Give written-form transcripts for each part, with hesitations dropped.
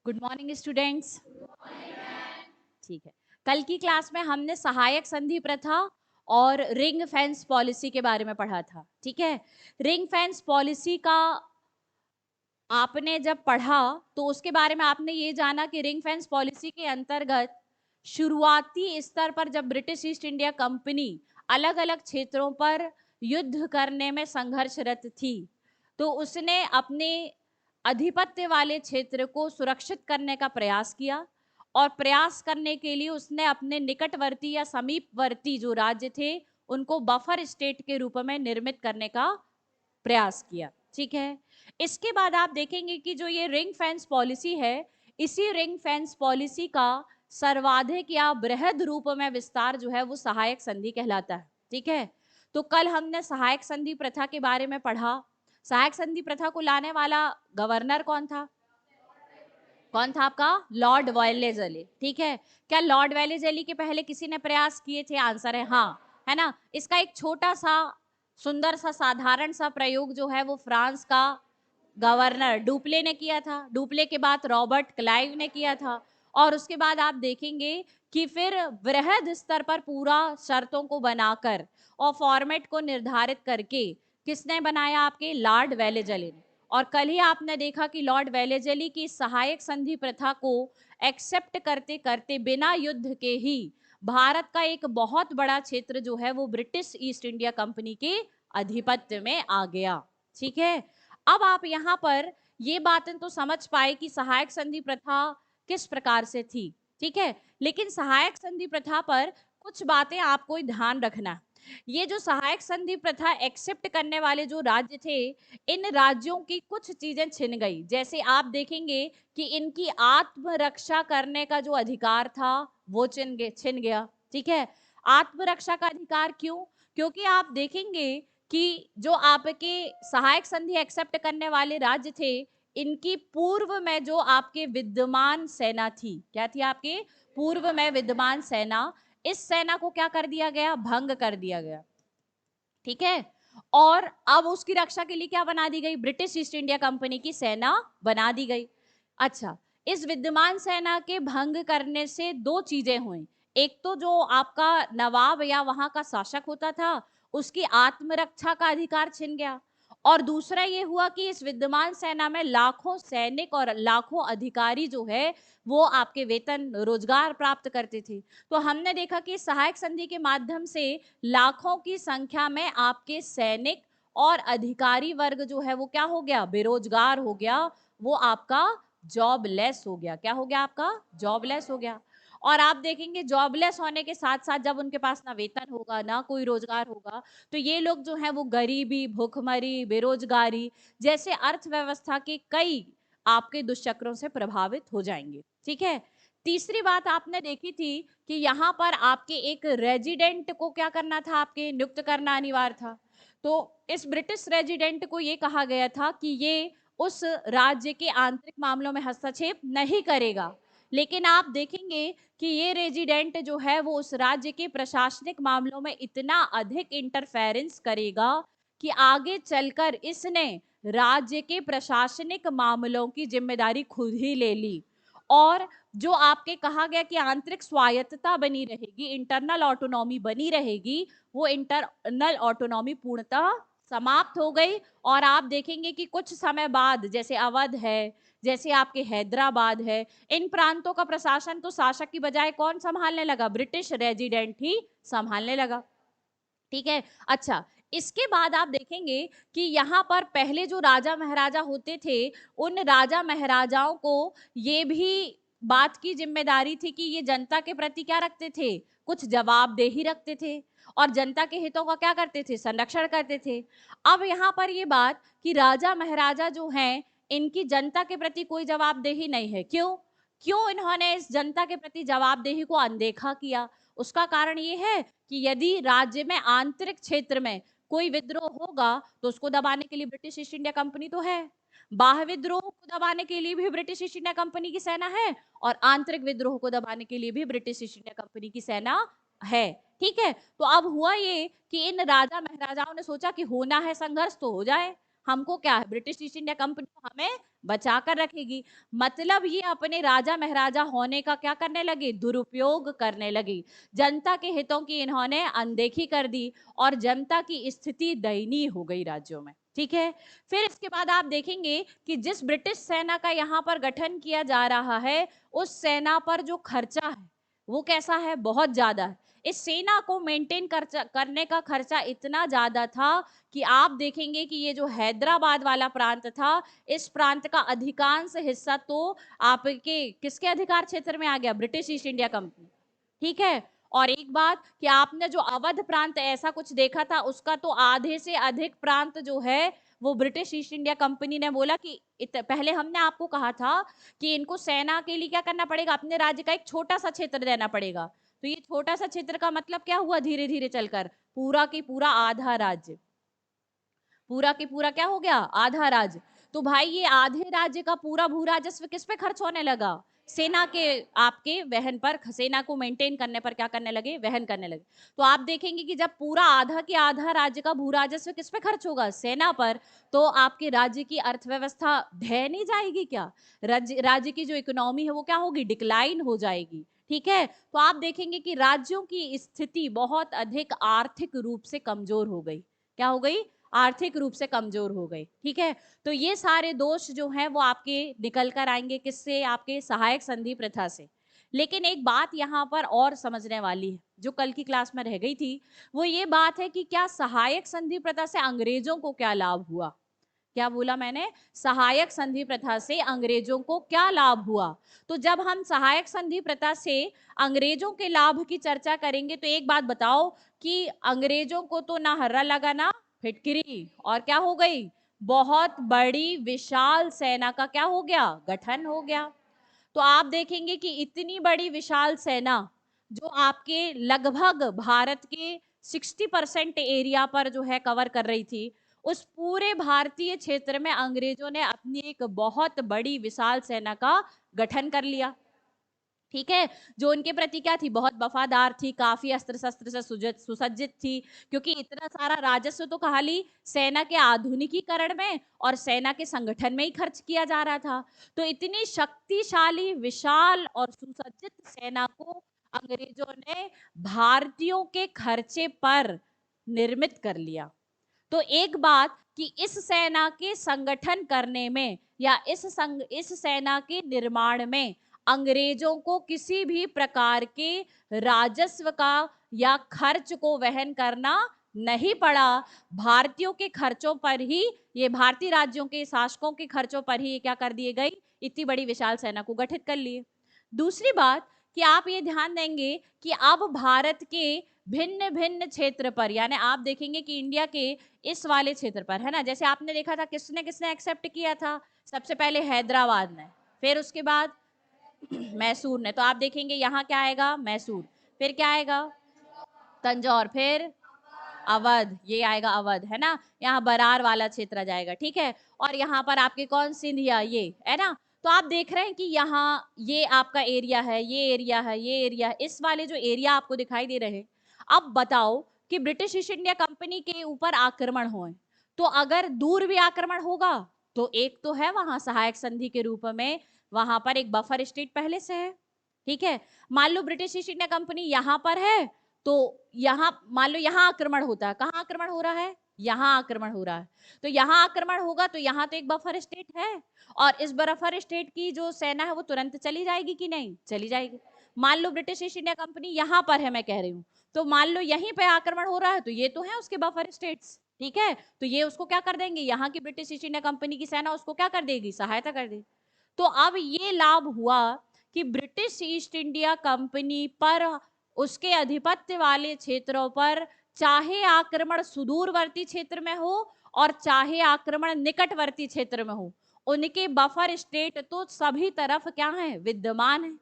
Good morning students. ठीक है, कल की क्लास में हमने सहायक संधि प्रथा और रिंग फेंस पॉलिसी के बारे में पढ़ा था। ठीक है, रिंग फेंस पॉलिसी का आपने जब पढ़ा तो उसके बारे में आपने ये जाना कि रिंग फेंस पॉलिसी के अंतर्गत शुरुआती स्तर पर जब ब्रिटिश ईस्ट इंडिया कंपनी अलग अलग क्षेत्रों पर युद्ध करने में संघर्षरत थी तो उसने अपने आधिपत्य वाले क्षेत्र को सुरक्षित करने का प्रयास किया और प्रयास करने के लिए उसने अपने निकटवर्ती या समीपवर्ती जो राज्य थे उनको बफर स्टेट के रूप में निर्मित करने का प्रयास किया। ठीक है, इसके बाद आप देखेंगे कि जो ये रिंग फेंस पॉलिसी है, इसी रिंग फेंस पॉलिसी का सर्वाधिक या बृहद रूप में विस्तार जो है वो सहायक संधि कहलाता है। ठीक है, तो कल हमने सहायक संधि प्रथा के बारे में पढ़ा। सहायक संधि प्रथा को लाने वाला गवर्नर कौन था? कौन था आपका? Lord Wellesley. ठीक है, क्या लॉर्ड वेलेस्ली के पहले किसी ने प्रयास किए थे? आंसर है हाँ, है ना। इसका एक छोटा सा सुंदर सा साधारण सा प्रयोग जो है वो फ्रांस का गवर्नर डुप्ले ने किया था। डुप्ले के बाद रॉबर्ट क्लाइव ने किया था और उसके बाद आप देखेंगे कि फिर वृहद स्तर पर पूरा शर्तों को बनाकर और फॉर्मेट को निर्धारित करके किसने बनाया? आपके लॉर्ड वेलेस्ली ने। और कल ही आपने देखा कि लॉर्ड वेलेस्ली की सहायक संधि प्रथा को एक्सेप्ट करते करते बिना युद्ध के ही भारत का एक बहुत बड़ा क्षेत्र जो है वो ब्रिटिश ईस्ट इंडिया कंपनी के आधिपत्य में आ गया। ठीक है, अब आप यहाँ पर ये बातें तो समझ पाए कि सहायक संधि प्रथा किस प्रकार से थी। ठीक है, लेकिन सहायक संधि प्रथा पर कुछ बातें आपको ध्यान रखना। ये जो सहायक संधि प्रथा एक्सेप्ट करने वाले जो राज्य थे, इन राज्यों की कुछ चीजें छिन गई। जैसे आप देखेंगे कि इनकी आत्मरक्षा करने का जो अधिकार था वो छिन गया। ठीक है, आत्मरक्षा का अधिकार क्यों? क्योंकि आप देखेंगे कि जो आपके सहायक संधि एक्सेप्ट करने वाले राज्य थे, इनकी पूर्व में जो आपके विद्यमान सेना थी, क्या थी? आपके पूर्व में विद्यमान सेना, इस सेना को क्या कर दिया गया? भंग कर दिया गया। ठीक है, और अब उसकी रक्षा के लिए क्या बना दी गई? ब्रिटिश ईस्ट इंडिया कंपनी की सेना बना दी गई। अच्छा, इस विद्यमान सेना के भंग करने से दो चीजें हुई। एक तो जो आपका नवाब या वहां का शासक होता था उसकी आत्मरक्षा का अधिकार छिन गया, और दूसरा ये हुआ कि इस विद्यमान सेना में लाखों सैनिक और लाखों अधिकारी जो है वो आपके वेतन रोजगार प्राप्त करते थे। तो हमने देखा कि सहायक संधि के माध्यम से लाखों की संख्या में आपके सैनिक और अधिकारी वर्ग जो है वो क्या हो गया? बेरोजगार हो गया, वो आपका जॉबलेस हो गया। क्या हो गया? आपका जॉबलेस हो गया। और आप देखेंगे जॉबलेस होने के साथ साथ जब उनके पास ना वेतन होगा ना कोई रोजगार होगा तो ये लोग जो है वो गरीबी, भूखमरी, बेरोजगारी जैसे अर्थव्यवस्था के कई आपके दुष्चक्रों से प्रभावित हो जाएंगे। ठीक है, तीसरी बात आपने देखी थी कि यहाँ पर आपके एक रेजिडेंट को क्या करना था? आपके नियुक्त करना अनिवार्य था। तो इस ब्रिटिश रेजिडेंट को ये कहा गया था कि ये उस राज्य के आंतरिक मामलों में हस्तक्षेप नहीं करेगा, लेकिन आप देखेंगे कि ये रेजिडेंट जो है वो उस राज्य के प्रशासनिक मामलों में इतना अधिक इंटरफेरेंस करेगा कि आगे चलकर इसने राज्य के प्रशासनिक मामलों की जिम्मेदारी खुद ही ले ली। और जो आपके कहा गया कि आंतरिक स्वायत्तता बनी रहेगी, इंटरनल ऑटोनॉमी बनी रहेगी, वो इंटरनल ऑटोनॉमी पूर्णतः समाप्त हो गई। और आप देखेंगे कि कुछ समय बाद जैसे अवध है, जैसे आपके हैदराबाद है, इन प्रांतों का प्रशासन तो शासक की बजाय कौन संभालने लगा? ब्रिटिश रेजिडेंट ही संभालने लगा। ठीक है, अच्छा, इसके बाद आप देखेंगे कि यहाँ पर पहले जो राजा महाराजा होते थे उन राजा महाराजाओं को ये भी बात की जिम्मेदारी थी कि ये जनता के प्रति क्या रखते थे? कुछ जवाबदेही रखते थे और जनता के हितों का क्या करते थे? संरक्षण करते थे। अब यहाँ पर ये बात कि राजा महाराजा जो हैं इनकी जनता के प्रति कोई जवाबदेही नहीं है। क्यों? क्यों इन्होंने इस जनता के प्रति जवाबदेही को अनदेखा किया? उसका कारण ये है कि यदि राज्य में आंतरिक क्षेत्र में कोई विद्रोह होगा तो उसको दबाने के लिए ब्रिटिश ईस्ट इंडिया कंपनी तो है, बाह्य विद्रोह को दबाने के लिए भी ब्रिटिश ईस्ट इंडिया कंपनी की सेना है, और आंतरिक विद्रोह को दबाने के लिए भी ब्रिटिश ईस्ट इंडिया कंपनी की सेना है। ठीक है, तो अब हुआ ये कि इन राजा महाराजाओं ने सोचा कि होना है संघर्ष तो हो जाए, हमको क्या है, ब्रिटिश ईस्ट इंडिया कंपनी हमें बचा कर रखेगी। मतलब ये अपने राजा महाराजा होने का क्या करने लगे, दुरुपयोग करने लगी। जनता के हितों की इन्होंने अनदेखी कर दी और जनता की स्थिति दयनीय हो गई राज्यों में। ठीक है, फिर इसके बाद आप देखेंगे कि जिस ब्रिटिश सेना का यहाँ पर गठन किया जा रहा है, उस सेना पर जो खर्चा है वो कैसा है, बहुत ज्यादा है। इस सेना को मेंटेन करने का खर्चा इतना ज्यादा था कि आप देखेंगे कि ये जो हैदराबाद वाला प्रांत था, इस प्रांत का अधिकांश हिस्सा तो आपके किसके अधिकार क्षेत्र में आ गया, ब्रिटिश ईस्ट इंडिया कंपनी। ठीक है, और एक बात कि आपने जो अवध प्रांत ऐसा कुछ देखा था, उसका तो आधे से अधिक प्रांत जो है वो ब्रिटिश ईस्ट इंडिया कंपनी ने बोला कि पहले हमने आपको कहा था कि इनको सेना के लिए क्या करना पड़ेगा, अपने राज्य का एक छोटा सा क्षेत्र देना पड़ेगा। तो ये छोटा सा क्षेत्र का मतलब क्या हुआ, धीरे धीरे चलकर पूरा की पूरा आधा राज्य, पूरा की पूरा क्या हो गया, आधा राज्य। तो भाई ये आधे राज्य का पूरा भू राजस्व किस पे खर्च होने लगा, सेना के आपके वहन पर, सेना को मेंटेन करने पर क्या करने लगे, वहन करने लगे। तो आप देखेंगे कि जब पूरा आधा के आधा राज्य का भू राजस्व किस पे खर्च होगा, सेना पर, तो आपके राज्य की अर्थव्यवस्था ढह नहीं जाएगी क्या, राज्य की जो इकोनॉमी है वो क्या होगी, डिक्लाइन हो जाएगी। ठीक है, तो आप देखेंगे कि राज्यों की स्थिति बहुत अधिक आर्थिक रूप से कमजोर हो गई। क्या हो गई, आर्थिक रूप से कमजोर हो गए। ठीक है, तो ये सारे दोष जो हैं वो आपके निकल कर आएंगे किससे, आपके सहायक संधि प्रथा से। लेकिन एक बात यहाँ पर और समझने वाली है, जो कल की क्लास में रह गई थी, वो ये बात है कि क्या सहायक संधि प्रथा से अंग्रेजों को क्या लाभ हुआ। क्या बोला मैंने, सहायक संधि प्रथा से अंग्रेजों को क्या लाभ हुआ। तो जब हम सहायक संधि प्रथा से अंग्रेजों के लाभ की चर्चा करेंगे, तो एक बात बताओ कि अंग्रेजों को तो ना हर्रा लगा ना फिटकिरी, और क्या हो गई, बहुत बड़ी विशाल सेना का क्या हो गया, गठन हो गया। तो आप देखेंगे कि इतनी बड़ी विशाल सेना जो आपके लगभग भारत के 60% एरिया पर जो है कवर कर रही थी, उस पूरे भारतीय क्षेत्र में अंग्रेजों ने अपनी एक बहुत बड़ी विशाल सेना का गठन कर लिया। ठीक है, जो उनके प्रति क्या थी, बहुत वफादार थी, काफी अस्त्र शस्त्र से सुसज्जित थी, क्योंकि इतना सारा राजस्व तो खाली सेना के आधुनिकीकरण में और सेना के संगठन में ही खर्च किया जा रहा था। तो इतनी शक्तिशाली विशाल और सुसज्जित सेना को अंग्रेजों ने भारतीयों के खर्चे पर निर्मित कर लिया। तो एक बात कि इस सेना के संगठन करने में या इस सेना के निर्माण में अंग्रेजों को किसी भी प्रकार के राजस्व का या खर्च को वहन करना नहीं पड़ा। भारतीयों के खर्चों पर ही, ये भारतीय राज्यों के शासकों के खर्चों पर ही क्या कर दिए गई, इतनी बड़ी विशाल सेना को गठित कर लिए। दूसरी बात कि आप ये ध्यान देंगे कि अब भारत के भिन्न भिन्न क्षेत्र पर, यानी आप देखेंगे कि इंडिया के इस वाले क्षेत्र पर है ना, जैसे आपने देखा था किसने किसने एक्सेप्ट किया था, सबसे पहले हैदराबाद ने, फिर उसके बाद मैसूर ने। तो आप देखेंगे यहाँ क्या आएगा, मैसूर, फिर क्या आएगा, तंजौर, फिर अवध, ये आएगा अवध, है ना, यहाँ बरार वाला क्षेत्र आ जाएगा। ठीक है, और यहाँ पर आपके कौन, सिंधिया, ये है ना। तो आप देख रहे हैं कि यहाँ ये आपका एरिया है, ये एरिया है, ये एरिया है, इस वाले जो एरिया आपको दिखाई दे रहे हैं। अब बताओ कि ब्रिटिश ईस्ट इंडिया कंपनी के ऊपर आक्रमण हो, तो अगर दूर भी आक्रमण होगा तो एक तो है वहां सहायक संधि के रूप में, वहां पर एक बफर स्टेट पहले से है। ठीक है, मान लो ब्रिटिश ईस्ट इंडिया कंपनी यहाँ पर है, तो यहाँ मान लो यहाँ आक्रमण होता है, कहाँ आक्रमण हो रहा है, यहाँ आक्रमण हो रहा है, तो यहाँ आक्रमण होगा तो यहाँ तो एक बफर स्टेट है, और इस बफर स्टेट की जो सेना है वो तुरंत चली जाएगी कि नहीं, चली जाएगी। मान लो ब्रिटिश ईस्ट इंडिया कंपनी यहाँ पर है, मैं कह रही हूँ, तो मान लो यहीं पे आक्रमण हो रहा है, तो ये तो है उसके बफर स्टेट्स। ठीक है, तो ये उसको क्या कर देंगे, यहाँ की ब्रिटिश ईस्ट इंडिया कंपनी की सेना उसको क्या कर देगी, सहायता कर देगी। तो अब ये लाभ हुआ कि ब्रिटिश ईस्ट इंडिया कंपनी पर, उसके अधिपत्य वाले क्षेत्रों पर, चाहे आक्रमण सुदूरवर्ती क्षेत्र में हो और चाहे आक्रमण निकटवर्ती क्षेत्र में हो, उनके बफर स्टेट तो सभी तरफ क्या है, विद्यमान है।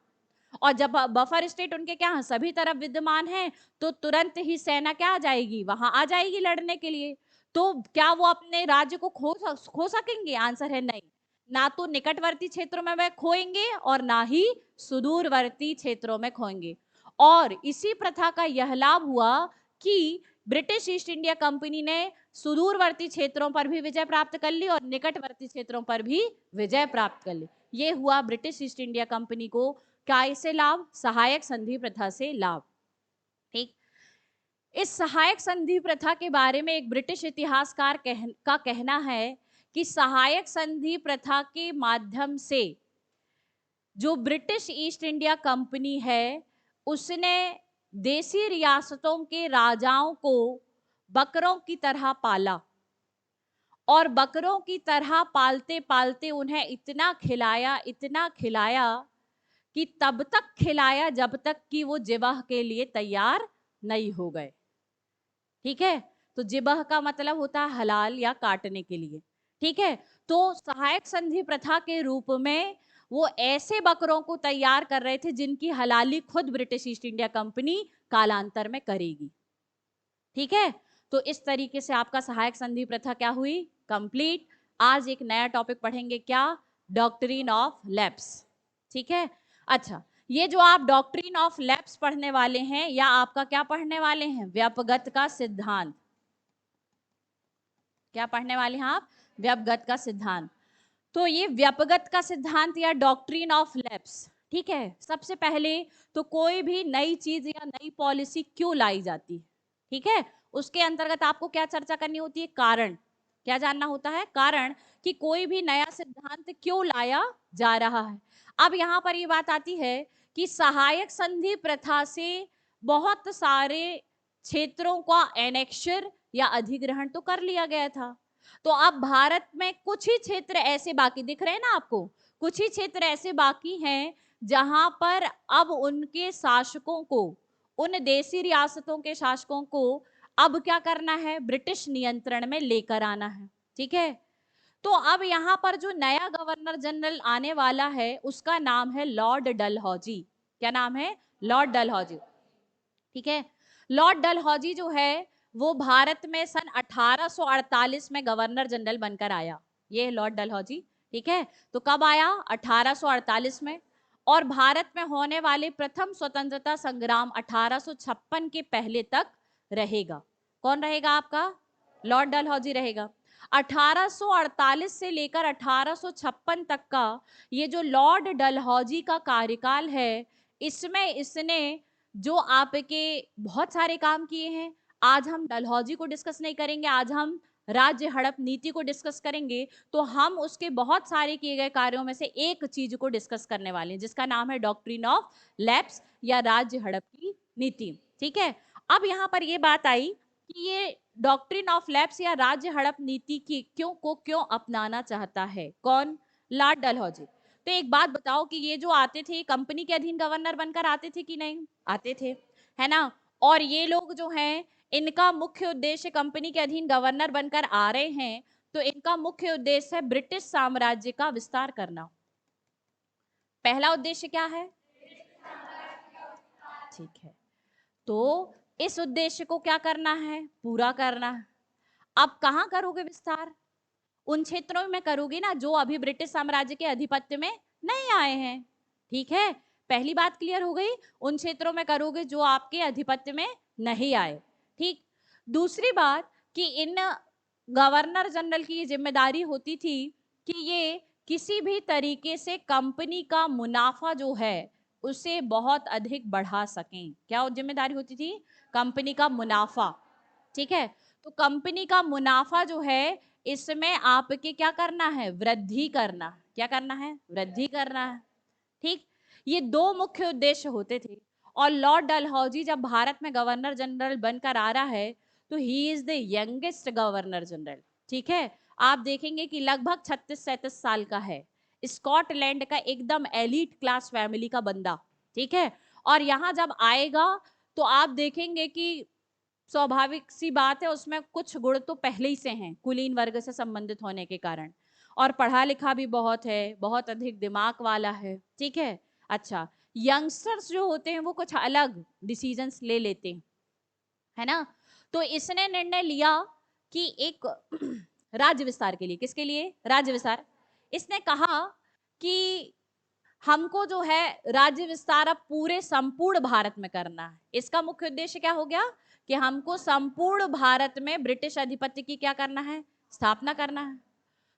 और जब बफर स्टेट उनके क्या है, सभी तरफ विद्यमान है, तो तुरंत ही सेना क्या आ जाएगी, वहां आ जाएगी लड़ने के लिए। तो क्या वो अपने राज्य को खो सकेंगे, आंसर है नहीं। ना तो निकटवर्ती क्षेत्रों में वे खोएंगे और ना ही सुदूरवर्ती क्षेत्रों में खोएंगे। और इसी प्रथा का यह लाभ हुआ कि ब्रिटिश ईस्ट इंडिया कंपनी ने सुदूरवर्ती क्षेत्रों पर भी विजय प्राप्त कर ली और निकटवर्ती क्षेत्रों पर भी विजय प्राप्त कर ली। ये हुआ ब्रिटिश ईस्ट इंडिया कंपनी को क्या से लाभ, सहायक संधि प्रथा से लाभ। ठीक, इस सहायक संधि प्रथा के बारे में एक ब्रिटिश इतिहासकार का कहना है कि सहायक संधि प्रथा के माध्यम से जो ब्रिटिश ईस्ट इंडिया कंपनी है उसने देसी रियासतों के राजाओं को बकरों की तरह पाला और बकरों की तरह पालते पालते उन्हें इतना खिलाया कि तब तक खिलाया जब तक कि वो जिबह के लिए तैयार नहीं हो गए। ठीक है, तो जिबह का मतलब होता है हलाल या काटने के लिए। ठीक है, तो सहायक संधि प्रथा के रूप में वो ऐसे बकरों को तैयार कर रहे थे जिनकी हलाली खुद ब्रिटिश ईस्ट इंडिया कंपनी कालांतर में करेगी। ठीक है, तो इस तरीके से आपका सहायक संधि प्रथा क्या हुई, कंप्लीट। आज एक नया टॉपिक पढ़ेंगे, क्या, डॉक्ट्रिन ऑफ लैप्स। ठीक है, अच्छा, ये जो आप डॉक्ट्रिन ऑफ लैप्स पढ़ने वाले हैं या आपका क्या पढ़ने वाले हैं, व्यपगत का सिद्धांत। क्या पढ़ने वाले हैं आप, व्यपगत का सिद्धांत। तो ये व्यपगत का सिद्धांत या डॉक्ट्रिन ऑफ लैप्स, ठीक है, सबसे पहले तो कोई भी नई चीज या नई पॉलिसी क्यों लाई जाती है, ठीक है, उसके अंतर्गत आपको क्या चर्चा करनी होती है, कारण, क्या जानना होता है, कारण, कि कोई भी नया सिद्धांत क्यों लाया जा रहा है। अब यहाँ पर ये बात आती है कि सहायक संधि प्रथा से बहुत सारे क्षेत्रों का एनेक्शर या अधिग्रहण तो कर लिया गया था। तो अब भारत में कुछ ही क्षेत्र ऐसे बाकी दिख रहे हैं ना आपको, कुछ ही क्षेत्र ऐसे बाकी हैं जहां पर अब उनके शासकों को, उन देसी रियासतों के शासकों को अब क्या करना है, ब्रिटिश नियंत्रण में लेकर आना है। ठीक है, तो अब यहाँ पर जो नया गवर्नर जनरल आने वाला है उसका नाम है लॉर्ड डलहौजी। क्या नाम है, लॉर्ड डलहौजी। ठीक है, लॉर्ड डलहौजी जो है वो भारत में सन 1848 में गवर्नर जनरल बनकर आया, ये लॉर्ड डलहौजी। ठीक है, तो कब आया, 1848 में। और भारत में होने वाले प्रथम स्वतंत्रता संग्राम 1856 के पहले तक रहेगा। कौन रहेगा आपका, लॉर्ड डलहौजी रहेगा। 1848 से लेकर 1856 तक का ये जो लॉर्ड डलहौजी का कार्यकाल है, इसमें इसने जो आपके बहुत सारे काम किए हैं। आज हम डलहौजी को डिस्कस नहीं करेंगे, आज हम राज्य हड़प नीति को डिस्कस करेंगे। तो हम उसके बहुत सारे किए गए कार्यों में से एक चीज को डिस्कस करने वाले हैं जिसका नाम है डॉक्ट्रिन ऑफ लैप्स या राज्य हड़प की नीति। ठीक है, अब यहाँ पर ये बात आई कि ये डॉक्ट्रिन ऑफ लैप्स या राज्य हड़प नीति की क्यों अपनाना चाहता है, कौन, लॉर्ड डलहौजी। तो एक बात बताओ कि ये जो आते थे कंपनी के अधीन गवर्नर बनकर आते थे कि नहीं, आते थे, है ना। और ये लोग जो हैं इनका मुख्य उद्देश्य, कंपनी के अधीन गवर्नर बनकर आ रहे हैं तो इनका मुख्य उद्देश्य है ब्रिटिश साम्राज्य का विस्तार करना। पहला उद्देश्य क्या है, ठीक है, तो इस उद्देश्य को क्या करना है, पूरा करना है। अब कहां करोगे विस्तार, उन क्षेत्रों में करोगे ना जो अभी ब्रिटिश साम्राज्य के अधिपत्य में नहीं आए हैं। ठीक है, पहली बात क्लियर हो गई, उन क्षेत्रों में करोगे जो आपके अधिपत्य में नहीं आए। ठीक, दूसरी बात कि इन गवर्नर जनरल की ये जिम्मेदारी होती थी कि ये किसी भी तरीके से कंपनी का मुनाफा जो है उसे बहुत अधिक बढ़ा सकें। क्या जिम्मेदारी होती थी, कंपनी का मुनाफा। ठीक है, तो कंपनी का मुनाफा जो है इसमें आपके क्या करना है, वृद्धि करना, क्या करना है, वृद्धि करना है। ठीक, ये दो मुख्य उद्देश्य होते थे। और लॉर्ड डलहौजी जब भारत में गवर्नर जनरल बनकर आ रहा है तो he is the youngest governor general. ठीक है, आप देखेंगे कि लगभग 36-37 साल का है, स्कॉटलैंड का एकदम एलीट क्लास फैमिली का बंदा। ठीक है, और यहाँ जब आएगा तो आप देखेंगे कि स्वाभाविक सी बात है उसमें कुछ गुण तो पहले ही से हैं कुलीन वर्ग से संबंधित होने के कारण, और पढ़ा लिखा भी बहुत है, बहुत अधिक दिमाग वाला है। ठीक है, अच्छा, यंगस्टर्स जो होते हैं वो कुछ अलग डिसीजंस ले लेते हैं, है ना। तो इसने निर्णय लिया कि एक राज्य विस्तार के लिए, किसके लिए, राज्य विस्तार, इसने कहा कि हमको जो है राज्य विस्तार अब पूरे संपूर्ण भारत में करना है। इसका मुख्य उद्देश्य क्या हो गया कि हमको संपूर्ण भारत में ब्रिटिश अधिपत्य की क्या करना है, स्थापना करना है।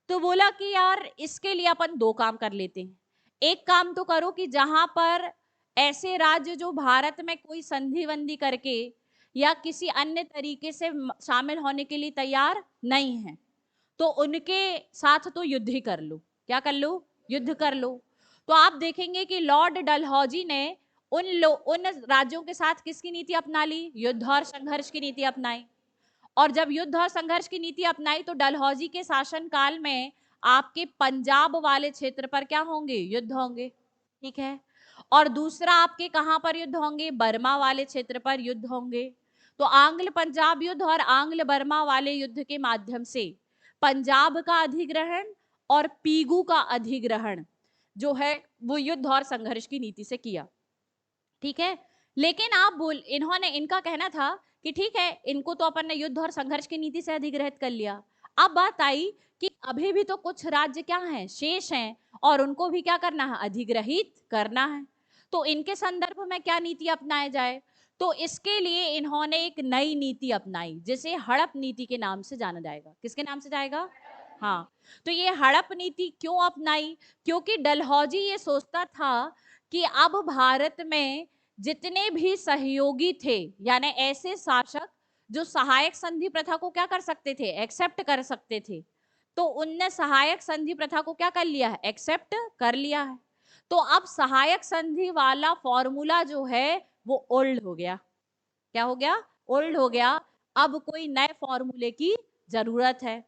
तो बोला कि यार इसके लिए अपन दो काम कर लेते हैं। एक काम तो करो कि जहां पर ऐसे राज्य जो भारत में कोई संधि वंधि करके या किसी अन्य तरीके से शामिल होने के लिए तैयार नहीं है, तो उनके साथ तो युद्ध ही कर लो। क्या कर लो? युद्ध कर लो। तो आप देखेंगे कि लॉर्ड डलहौजी ने उन राज्यों के साथ किसकी नीति अपना ली? युद्ध और संघर्ष की नीति अपनाई। और जब युद्ध और संघर्ष की नीति अपनाई तो डलहौजी के शासन काल में आपके पंजाब वाले क्षेत्र पर क्या होंगे? युद्ध होंगे। ठीक है। और दूसरा आपके कहां पर युद्ध होंगे? बर्मा वाले क्षेत्र पर युद्ध होंगे। तो आंग्ल पंजाब युद्ध और आंग्ल बर्मा वाले युद्ध के माध्यम से पंजाब का अधिग्रहण और पीगू का अधिग्रहण जो है वो युद्ध और संघर्ष की नीति से किया। ठीक है। लेकिन इन्होंने, इनका कहना था कि ठीक है, इनको तो अपन ने युद्ध और संघर्ष की नीति से अधिग्रहित कर लिया। अब बात आई कि अभी भी तो कुछ राज्य क्या हैं? शेष हैं, और उनको भी क्या करना है? अधिग्रहित करना है। तो इनके संदर्भ में क्या नीति अपनाया जाए? तो इसके लिए इन्होंने एक नई नीति अपनाई जिसे हड़प नीति के नाम से जाना जाएगा। किसके नाम से जाएगा? हाँ। तो ये हड़प नीति क्यों अपनाई? क्योंकि डलहौजी ये सोचता था कि अब भारत में जितने भी सहयोगी थे, यानी ऐसे शासक जो सहायक संधि प्रथा को क्या कर सकते थे? एक्सेप्ट कर सकते थे, तो उनने सहायक संधि प्रथा को क्या कर लिया है? एक्सेप्ट कर लिया है। तो अब सहायक संधि वाला फॉर्मूला जो है वो ओल्ड हो गया। क्या हो गया? ओल्ड हो गया। अब कोई नए फॉर्मूले की जरूरत है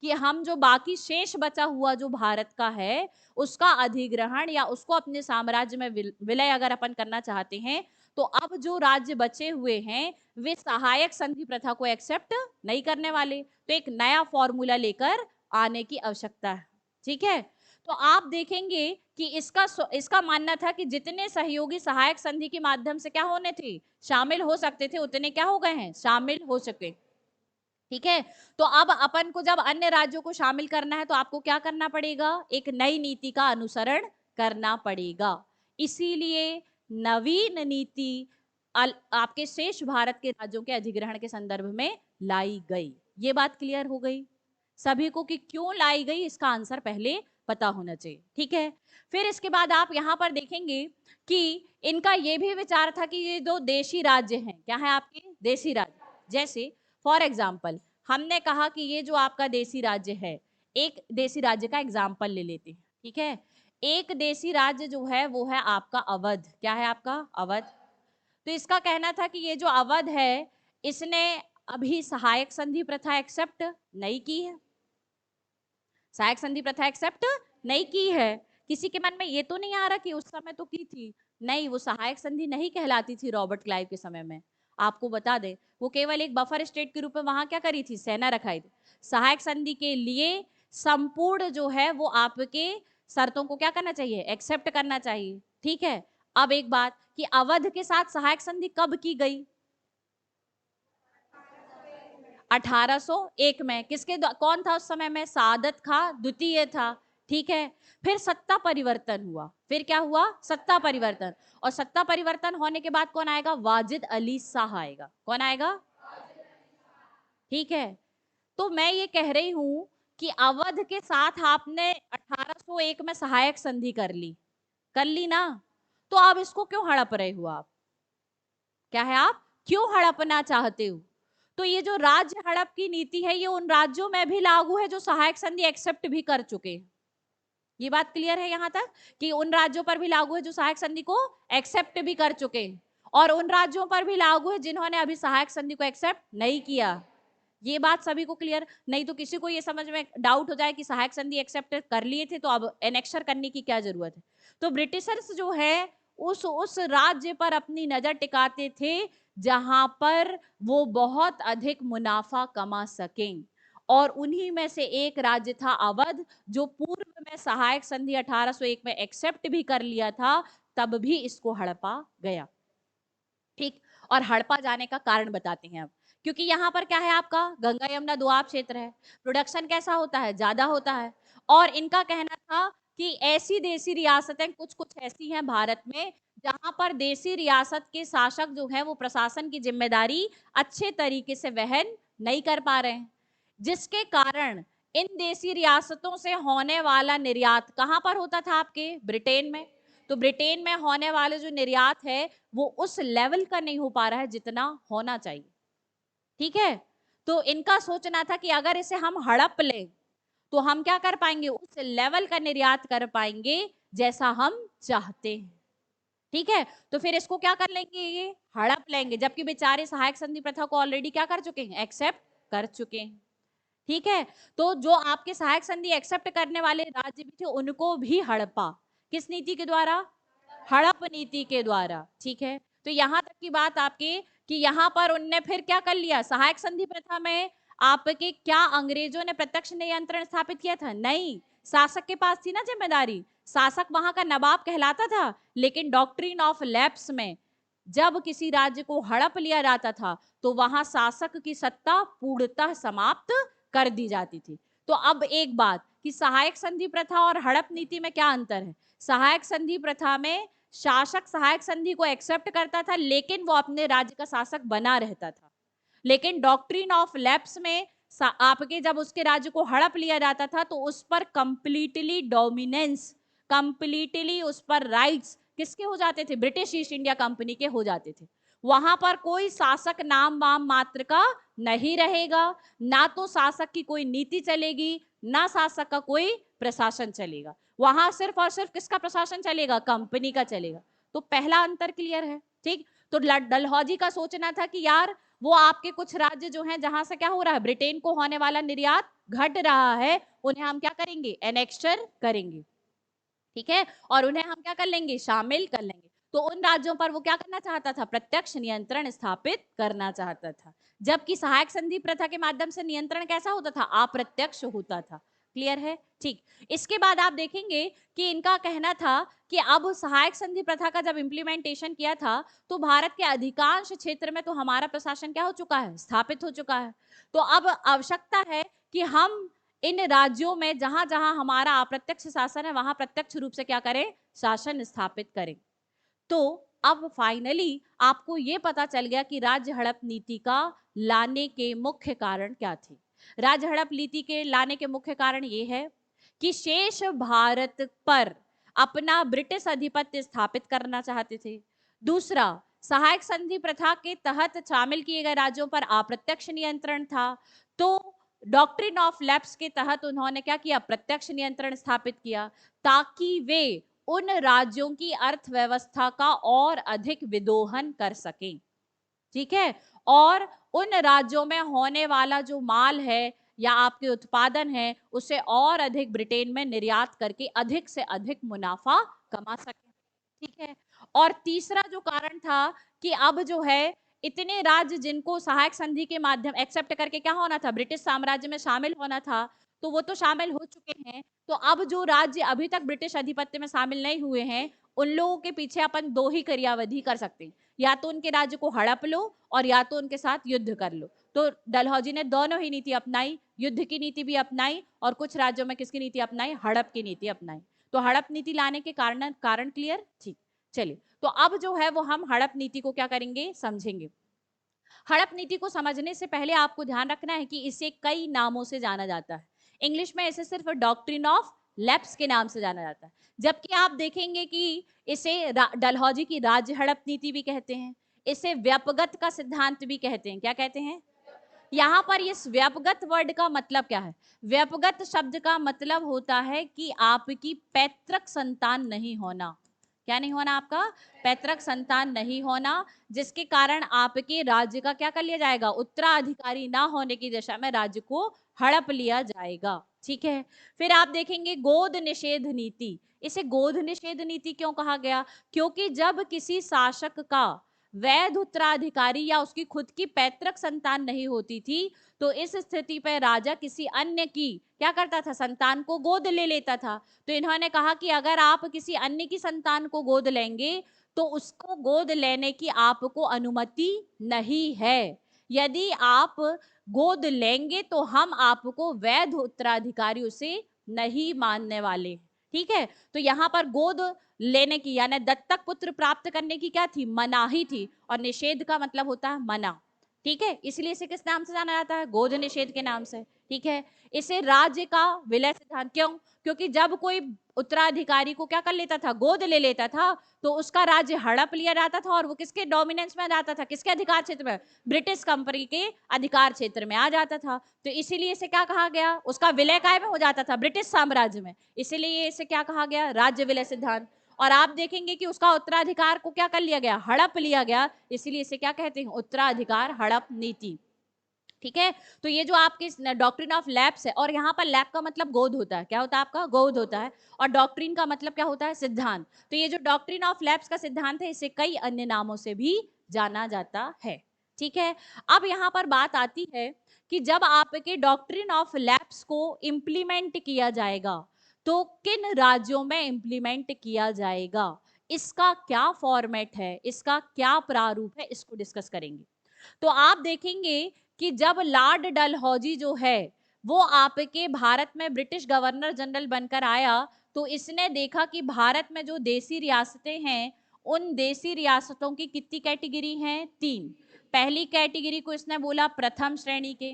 कि हम जो बाकी शेष बचा हुआ जो भारत का है उसका अधिग्रहण या उसको अपने साम्राज्य में विलय अगर अपन करना चाहते हैं, तो अब जो राज्य बचे हुए हैं वे सहायक संधि प्रथा को एक्सेप्ट नहीं करने वाले, तो एक नया फॉर्मूला लेकर आने की आवश्यकता है। ठीक है। तो आप देखेंगे कि इसका मानना था कि जितने सहयोगी सहायक संधि के माध्यम से क्या होने थे? शामिल हो सकते थे, उतने क्या हो गए हैं? शामिल हो सके। ठीक है। तो अब अपन को जब अन्य राज्यों को शामिल करना है तो आपको क्या करना पड़ेगा? एक नई नीति का अनुसरण करना पड़ेगा। इसीलिए नवीन नीति आपके शेष भारत के राज्यों के अधिग्रहण के संदर्भ में लाई गई। ये बात क्लियर हो गई सभी को कि क्यों लाई गई? इसका आंसर पहले पता होना चाहिए। ठीक है। फिर इसके बाद आप यहाँ पर देखेंगे कि इनका ये भी विचार था कि ये दो देशी राज्य हैं। क्या है आपके? देशी राज्य। जैसे फॉर एग्जाम्पल हमने कहा कि ये जो आपका देशी राज्य है, एक देशी राज्य का एग्जाम्पल ले लेते हैं। ठीक है। एक देशी राज्य जो है वो है आपका अवध। क्या है आपका? अवध। तो इसका कहना था कि ये जो अवध है इसने अभी सहायक संधि प्रथा एक्सेप्ट नहीं की है। सहायक संधि प्रथा एक्सेप्ट नहीं की है। किसी के मन में ये तो नहीं आ रहा कि उस समय तो की थी? नहीं, वो सहायक संधि नहीं कहलाती थी रॉबर्ट क्लाइव के समय में। आपको बता दें वो केवल एक बफर स्टेट के रूप में वहां क्या करी थी? सेना रखाई थी। सहायक संधि के लिए संपूर्ण जो है वो आपके शर्तों को क्या करना चाहिए? एक्सेप्ट करना चाहिए। ठीक है। अब एक बात कि अवध के साथ सहायक संधि कब की गई? 1801 में। किसके कौन था उस समय में? सादत खां द्वितीय था। ठीक है। फिर सत्ता परिवर्तन हुआ। फिर क्या हुआ? सत्ता परिवर्तन। और सत्ता परिवर्तन होने के बाद कौन आएगा? वाजिद अली शाह आएगा। कौन आएगा? ठीक है। तो मैं ये कह रही हूं कि अवध के साथ आपने 1801 में सहायक संधि कर ली ना, तो अब इसको क्यों हड़प रहे हो आप? क्या है? आप क्यों हड़पना चाहते हो? तो ये जो राज्य हड़प की नीति है ये उन राज्यों में भी लागू है जो सहायक संधि एक्सेप्ट भी कर चुके हैं। ये बात क्लियर है यहां तक कि उन राज्यों पर भी लागू है जो सहायक संधि को एक्सेप्ट भी कर चुके हैं, और उन राज्यों पर भी लागू है जिन्होंने अभी सहायक संधि को एक्सेप्ट नहीं किया। ये बात सभी को क्लियर? नहीं तो किसी को ये समझ में डाउट हो जाए कि सहायक संधि एक्सेप्ट कर लिए थे तो अब एनेक्शर करने की क्या जरूरत है। तो ब्रिटिशर्स जो है उस राज्य पर अपनी नजर टिकाते थे जहां पर वो बहुत अधिक मुनाफा कमा सकें, और उन्हीं में से एक राज्य था अवध जो पूर्व में सहायक संधि 1801 में एक्सेप्ट भी कर लिया था, तब भी इसको हड़पा गया। ठीक। और हड़पा जाने का कारण बताते हैं अब। क्योंकि यहाँ पर क्या है आपका? गंगा यमुना दोआब क्षेत्र है, प्रोडक्शन कैसा होता है? ज्यादा होता है। और इनका कहना था कि ऐसी देसी रियासतें कुछ कुछ ऐसी हैं भारत में जहां पर देसी रियासत के शासक जो है वो प्रशासन की जिम्मेदारी अच्छे तरीके से वहन नहीं कर पा रहे हैं, जिसके कारण इन देसी रियासतों से होने वाला निर्यात कहां पर होता था? आपके ब्रिटेन में। तो ब्रिटेन में होने वाले जो निर्यात है वो उस लेवल का नहीं हो पा रहा है जितना होना चाहिए। ठीक है, तो इनका सोचना था कि अगर इसे हम हड़प लें तो हम क्या कर पाएंगे? उस लेवल का निर्यात कर पाएंगे जैसा हम चाहते हैं। ठीक है, तो फिर इसको क्या कर लेंगे? ये हड़प लेंगे, जबकि बेचारे सहायक संधि प्रथा को ऑलरेडी क्या कर चुके हैं? एक्सेप्ट कर चुके हैं। ठीक है, तो जो आपके सहायक संधि एक्सेप्ट करने वाले राज्य भी थे उनको भी हड़पा। किस नीति के द्वारा? हड़प नीति के द्वारा। ठीक है, तो यहां तक की बात आपके कि यहां पर उनने फिर क्या कर लिया? सहायक संधि प्रथा में आपके क्या अंग्रेजों ने प्रत्यक्ष नियंत्रण स्थापित किया था? नहीं, शासक के पास थी ना जिम्मेदारी, शासक वहां का नवाब कहलाता था, लेकिन डॉक्ट्रिन ऑफ लैप्स में जब किसी राज्य को हड़प लिया जाता था तो वहां शासक की सत्ता पूर्णतः समाप्त कर दी जाती थी। तो अब एक बात कि सहायक संधि प्रथा और हड़प नीति में क्या अंतर है? सहायक संधि प्रथा में शासक सहायक संधि को एक्सेप्ट करता था लेकिन वो अपने राज्य का शासक बना रहता था, लेकिन डॉक्ट्रिन ऑफ लैप्स में आपके जब उसके राज्य को हड़प लिया जाता था तो उस पर कंप्लीटली डोमिनेंस, कंप्लीटली उस पर राइट्स किसके हो जाते थे? ब्रिटिश ईस्ट इंडिया कंपनी के हो जाते थे। वहां पर कोई शासक नाम वाम मात्र का नहीं रहेगा, ना तो शासक की कोई नीति चलेगी, ना शासक का कोई प्रशासन चलेगा। वहां सिर्फ और सिर्फ किसका प्रशासन चलेगा? कंपनी का चलेगा। तो पहला अंतर क्लियर है। ठीक, तो डलहौजी का सोचना था कि यार वो आपके कुछ राज्य जो हैं जहां से क्या हो रहा है? ब्रिटेन को होने वाला निर्यात घट रहा है, उन्हें हम क्या करेंगे? एनेक्स्चर करेंगे। ठीक है, और उन्हें हम क्या कर लेंगे? शामिल कर लेंगे। तो उन राज्यों पर वो क्या करना चाहता था? प्रत्यक्ष नियंत्रण स्थापित करना चाहता था, जबकि सहायक संधि प्रथा के माध्यम से नियंत्रण कैसा होता था? अप्रत्यक्ष होता था। क्लियर है? ठीक, इसके बाद आप देखेंगे कि इनका कहना था कि अब सहायक संधि प्रथा का जब इंप्लीमेंटेशन किया था तो भारत के अधिकांश क्षेत्र में तो हमारा प्रशासन क्या हो चुका है? स्थापित हो चुका है। तो अब आवश्यकता है कि हम इन राज्यों में जहां जहां हमारा अप्रत्यक्ष शासन है वहां प्रत्यक्ष रूप से क्या करें? शासन स्थापित करें। तो अब फाइनली आपको यह पता चल गया कि राज्य हड़प नीति का लाने के मुख्य कारण क्या थे। राज्य हड़प नीति के लाने के मुख्य कारण ये है कि शेष भारत पर अपना ब्रिटिश अधिपत्य स्थापित करना चाहते थे। दूसरा, सहायक संधि प्रथा के तहत शामिल किए गए राज्यों पर अप्रत्यक्ष नियंत्रण था, तो डॉक्ट्रिन ऑफ लैप्स के तहत उन्होंने क्या किया? प्रत्यक्ष नियंत्रण स्थापित किया, ताकि वे उन राज्यों की अर्थव्यवस्था का और अधिक विदोहन कर सकें। ठीक है, और उन राज्यों में होने वाला जो माल है या आपके उत्पादन है उसे और अधिक ब्रिटेन में निर्यात करके अधिक से अधिक मुनाफा कमा सके। ठीक है, और तीसरा जो कारण था कि अब जो है इतने राज्य जिनको सहायक संधि के माध्यम एक्सेप्ट करके क्या होना था? ब्रिटिश साम्राज्य में शामिल होना था, तो वो तो शामिल हो चुके हैं। तो अब जो राज्य अभी तक ब्रिटिश अधिपत्य में शामिल नहीं हुए हैं उन लोगों के पीछे अपन दो ही क्रियाविधि कर सकते हैं, या तो उनके राज्य को हड़प लो और या तो उनके साथ युद्ध कर लो। तो डलहौजी ने दोनों ही नीति अपनाई, युद्ध की नीति भी अपनाई और कुछ राज्यों में किसकी नीति अपनाई? हड़प की नीति अपनाई। तो हड़प नीति लाने के कारण क्लियर? ठीक, चलिए तो अब जो है वो हम हड़प नीति को क्या करेंगे? समझेंगे। हड़प नीति को समझने से पहले आपको ध्यान रखना है कि इसे कई नामों से जाना जाता है। इंग्लिश में इसे सिर्फ डॉक्ट्रिन ऑफ लैप्स के नाम से जाना जाता है, जबकि आप देखेंगे कि इसे डलहौजी की राज्य हड़प नीति भी कहते हैं, इसे व्यपगत का सिद्धांत भी कहते हैं। क्या कहते हैं? यहाँ पर इस व्यपगत वर्ड का मतलब क्या है? व्यपगत शब्द का मतलब होता है कि आपकी पैतृक संतान नहीं होना। क्या नहीं होना? आपका पैतृक संतान नहीं होना, जिसके कारण आपके राज्य का क्या कर लिया जाएगा? उत्तराधिकारी ना होने की दशा में राज्य को हड़प लिया जाएगा। ठीक है, फिर आप देखेंगे गोद निषेध नीति। इसे गोद निषेध नीति क्यों कहा गया? क्योंकि जब किसी शासक का वैध उत्तराधिकारी या उसकी खुद की पैतृक संतान नहीं होती थी तो इस स्थिति पर राजा किसी अन्य की क्या करता था? संतान को गोद ले लेता था। तो इन्होंने कहा कि अगर आप किसी अन्य की संतान को गोद लेंगे तो उसको गोद लेने की आपको अनुमति नहीं है। यदि आप गोद लेंगे तो हम आपको वैध उत्तराधिकारी उसे नहीं मानने वाले। ठीक है। तो यहाँ पर गोद लेने की यानी दत्तक पुत्र प्राप्त करने की क्या थी, मनाही थी, और निषेध का मतलब होता है मना, ठीक है। इसलिए इसे किस नाम से जाना जाता है, गोद निषेध के नाम से, ठीक है। इसे राज्य का विलय सिद्धांत, क्यों, क्योंकि जब कोई उत्तराधिकारी को क्या कर लेता था, गोद ले लेता था, तो उसका राज्य हड़प लिया जाता था और वो किसके डोमिनेंस में आ जाता था, किसके अधिकार क्षेत्र में, ब्रिटिश कंपनी के अधिकार क्षेत्र में आ जाता था। तो इसीलिए इसे क्या कहा गया, उसका विलय काय में हो जाता था, ब्रिटिश साम्राज्य में, इसीलिए इसे क्या कहा गया, राज्य विलय सिद्धांत। और आप देखेंगे कि उसका उत्तराधिकार को क्या कर लिया गया, हड़प लिया गया, इसीलिए इसे क्या कहते हैं, उत्तराधिकार हड़प नीति, ठीक है। तो ये जो आपके डॉक्ट्रिन ऑफ लैप्स है, और यहाँ पर लैप का मतलब गोद होता है, क्या होता है आपका, गोद होता है, और डॉक्ट्रिन का मतलब क्या होता है, सिद्धांत। तो ये जो डॉक्ट्रिन ऑफ लैप्स का सिद्धांत है, इसे कई अन्य नामों से भी जाना जाता है, ठीक है। अब यहाँ पर बात आती है कि जब आपके डॉक्ट्रिन ऑफ लैप्स को इम्प्लीमेंट किया जाएगा, तो किन राज्यों में इम्प्लीमेंट किया जाएगा, इसका क्या फॉर्मेट है, इसका क्या प्रारूप है, इसको डिस्कस करेंगे। तो आप देखेंगे कि जब लॉर्ड डलहौजी जो है वो आपके भारत में ब्रिटिश गवर्नर जनरल बनकर आया, तो इसने देखा कि भारत में जो देसी रियासतें हैं, उन देसी रियासतों की कितनी कैटेगरी हैं, 3। पहली कैटेगरी को इसने बोला प्रथम श्रेणी के,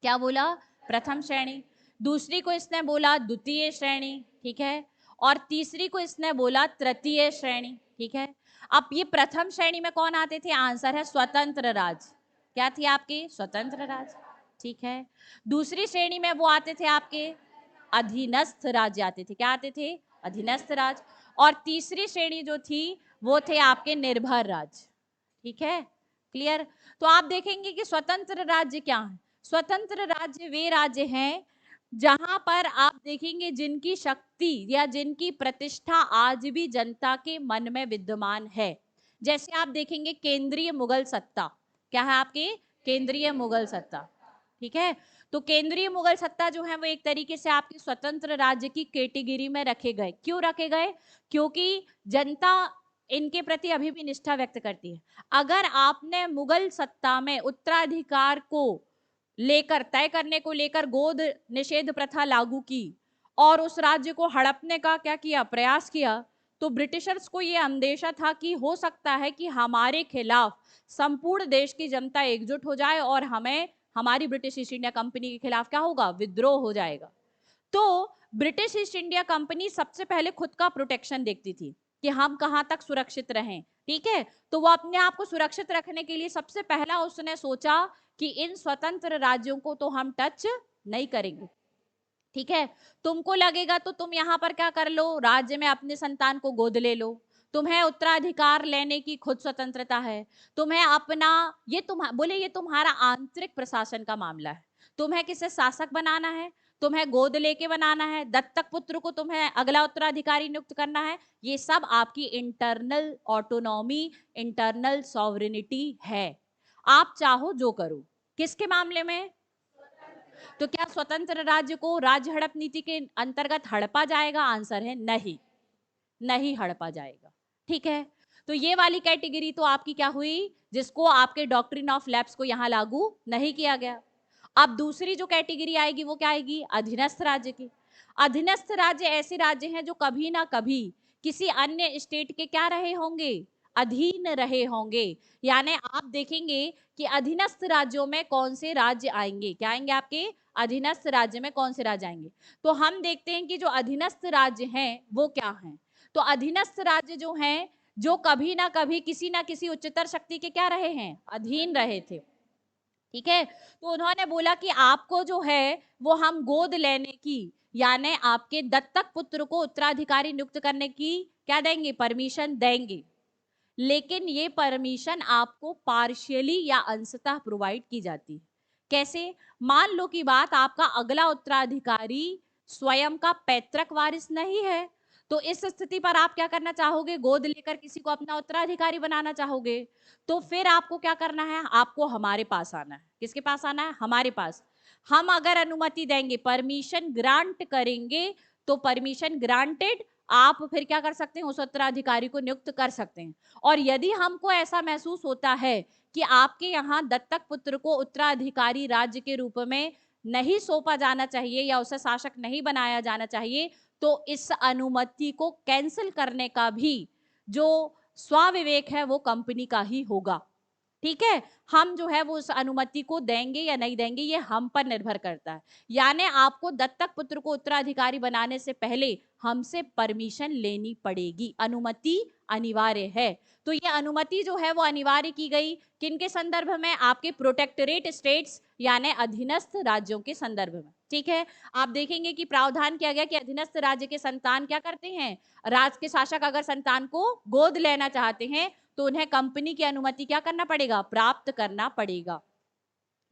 क्या बोला, प्रथम श्रेणी। दूसरी को इसने बोला द्वितीय श्रेणी, ठीक है। और तीसरी को इसने बोला तृतीय श्रेणी, ठीक है। अब ये प्रथम श्रेणी में कौन आते थे, आंसर है स्वतंत्र राज्य, क्या थी आपकी, स्वतंत्र राज्य, ठीक है। दूसरी श्रेणी में वो आते थे आपके अधीनस्थ राज्य आते थे, क्या आते थे, अधीनस्थ राज्य। और तीसरी श्रेणी जो थी वो थे आपके निर्भर राज्य, ठीक है, क्लियर। तो आप देखेंगे कि स्वतंत्र राज्य क्या है, स्वतंत्र राज्य वे राज्य हैं जहां पर आप देखेंगे जिनकी शक्ति या जिनकी प्रतिष्ठा आज भी जनता के मन में विद्यमान है। जैसे आप देखेंगे केंद्रीय मुगल सत्ता, क्या है आपके, केंद्रीय मुगल सत्ता, ठीक है। तो केंद्रीय मुगल सत्ता जो है वो एक तरीके से आपकी स्वतंत्र राज्य की कैटेगरी में रखे गए, क्यों रखे गए, क्योंकि जनता इनके प्रति अभी भी निष्ठा व्यक्त करती है। अगर आपने मुगल सत्ता में उत्तराधिकार को लेकर, तय करने को लेकर गोद निषेध प्रथा लागू की और उस राज्य को हड़पने का क्या किया, प्रयास किया, तो ब्रिटिशर्स को यह अंदेशा था कि हो सकता है कि हमारे खिलाफ संपूर्ण देश की जनता एकजुट हो जाए और हमें हमारी ब्रिटिश ईस्ट इंडिया कंपनी के खिलाफ क्या होगा, विद्रोह हो जाएगा। तो ब्रिटिश ईस्ट इंडिया कंपनी सबसे पहले खुद का प्रोटेक्शन देखती थी कि हम कहां तक सुरक्षित रहें, ठीक है। तो वो अपने आप को सुरक्षित रखने के लिए सबसे पहला उसने सोचा कि इन स्वतंत्र राज्यों को तो हम टच नहीं करेंगे, ठीक है। तुमको लगेगा तो तुम यहाँ पर क्या कर लो, राज्य में अपने संतान को गोद ले लो, तुम्हें उत्तराधिकार लेने की खुद स्वतंत्रता है, तुम्हें अपना, ये बोले ये तुम्हारा आंतरिक प्रशासन का मामला है, तुम्हें किसे शासक बनाना है, तुम्हें गोद लेके बनाना है, दत्तक पुत्र को तुम्हें अगला उत्तराधिकारी नियुक्त करना है, ये सब आपकी इंटरनल ऑटोनॉमी, इंटरनल सॉवरेनिटी है, आप चाहो जो करो। किसके मामले में, तो क्या स्वतंत्र राज्य को राज्य हड़प नीति के अंतर्गत हड़पा जाएगा, आंसर है नहीं, नहीं हड़पा जाएगा, ठीक है। तो ये वाली कैटेगरी तो आपकी क्या हुई, जिसको आपके डॉक्ट्रिन ऑफ लैप्स को यहां लागू नहीं किया गया। अब दूसरी जो कैटेगरी आएगी वो क्या आएगी, अधीनस्थ राज्य की। अधीनस्थ राज्य ऐसे राज्य हैं जो कभी ना कभी किसी अन्य स्टेट के क्या रहे होंगे, अधीन रहे होंगे। यानी आप देखेंगे कि अधीनस्थ राज्यों में कौन से राज्य आएंगे, क्या आएंगे आपके अधीनस्थ राज्य में कौन से राज्य आएंगे। तो हम देखते हैं कि जो अधीनस्थ राज्य हैं वो क्या हैं। तो अधीनस्थ राज्य जो हैं, जो कभी ना कभी किसी ना किसी उच्चतर शक्ति के क्या रहे हैं, अधीन रहे थे, ठीक है। तो उन्होंने बोला कि आपको जो है वो हम गोद लेने की, यानी आपके दत्तक पुत्र को उत्तराधिकारी नियुक्त करने की क्या देंगे, परमिशन देंगे, लेकिन ये परमिशन आपको पार्शियली या अंशतः प्रोवाइड की जाती है। कैसे, मान लो कि बात आपका अगला उत्तराधिकारी स्वयं का पैतृक वारिस नहीं है, तो इस स्थिति पर आप क्या करना चाहोगे, गोद लेकर किसी को अपना उत्तराधिकारी बनाना चाहोगे, तो फिर आपको क्या करना है, आपको हमारे पास आना है। किसके पास आना है, हमारे पास। हम अगर अनुमति देंगे, परमिशन ग्रांट करेंगे, तो परमिशन ग्रांटेड, आप फिर क्या कर सकते हैं, उस उत्तराधिकारी को नियुक्त कर सकते हैं। और यदि हमको ऐसा महसूस होता है कि आपके यहाँ दत्तक पुत्र को उत्तराधिकारी राज्य के रूप में नहीं सौंपा जाना चाहिए या उसे शासक नहीं बनाया जाना चाहिए, तो इस अनुमति को कैंसिल करने का भी जो स्वाविवेक है वो कंपनी का ही होगा। ठीक है, हम जो है वो उस अनुमति को देंगे या नहीं देंगे ये हम पर निर्भर करता है। यानी आपको दत्तक पुत्र को उत्तराधिकारी बनाने से पहले हमसे परमिशन लेनी पड़ेगी, अनुमति अनिवार्य है। तो ये अनुमति जो है वो अनिवार्य की गई किनके संदर्भ में? आपके प्रोटेक्टोरेट स्टेट्स यानी अधीनस्थ राज्यों के संदर्भ में। ठीक है, आप देखेंगे कि प्रावधान किया गया कि अधीनस्थ राज्य के संतान क्या करते हैं, राज्य के शासक अगर संतान को गोद लेना चाहते हैं तो उन्हें कंपनी की अनुमति क्या करना पड़ेगा, प्राप्त करना पड़ेगा।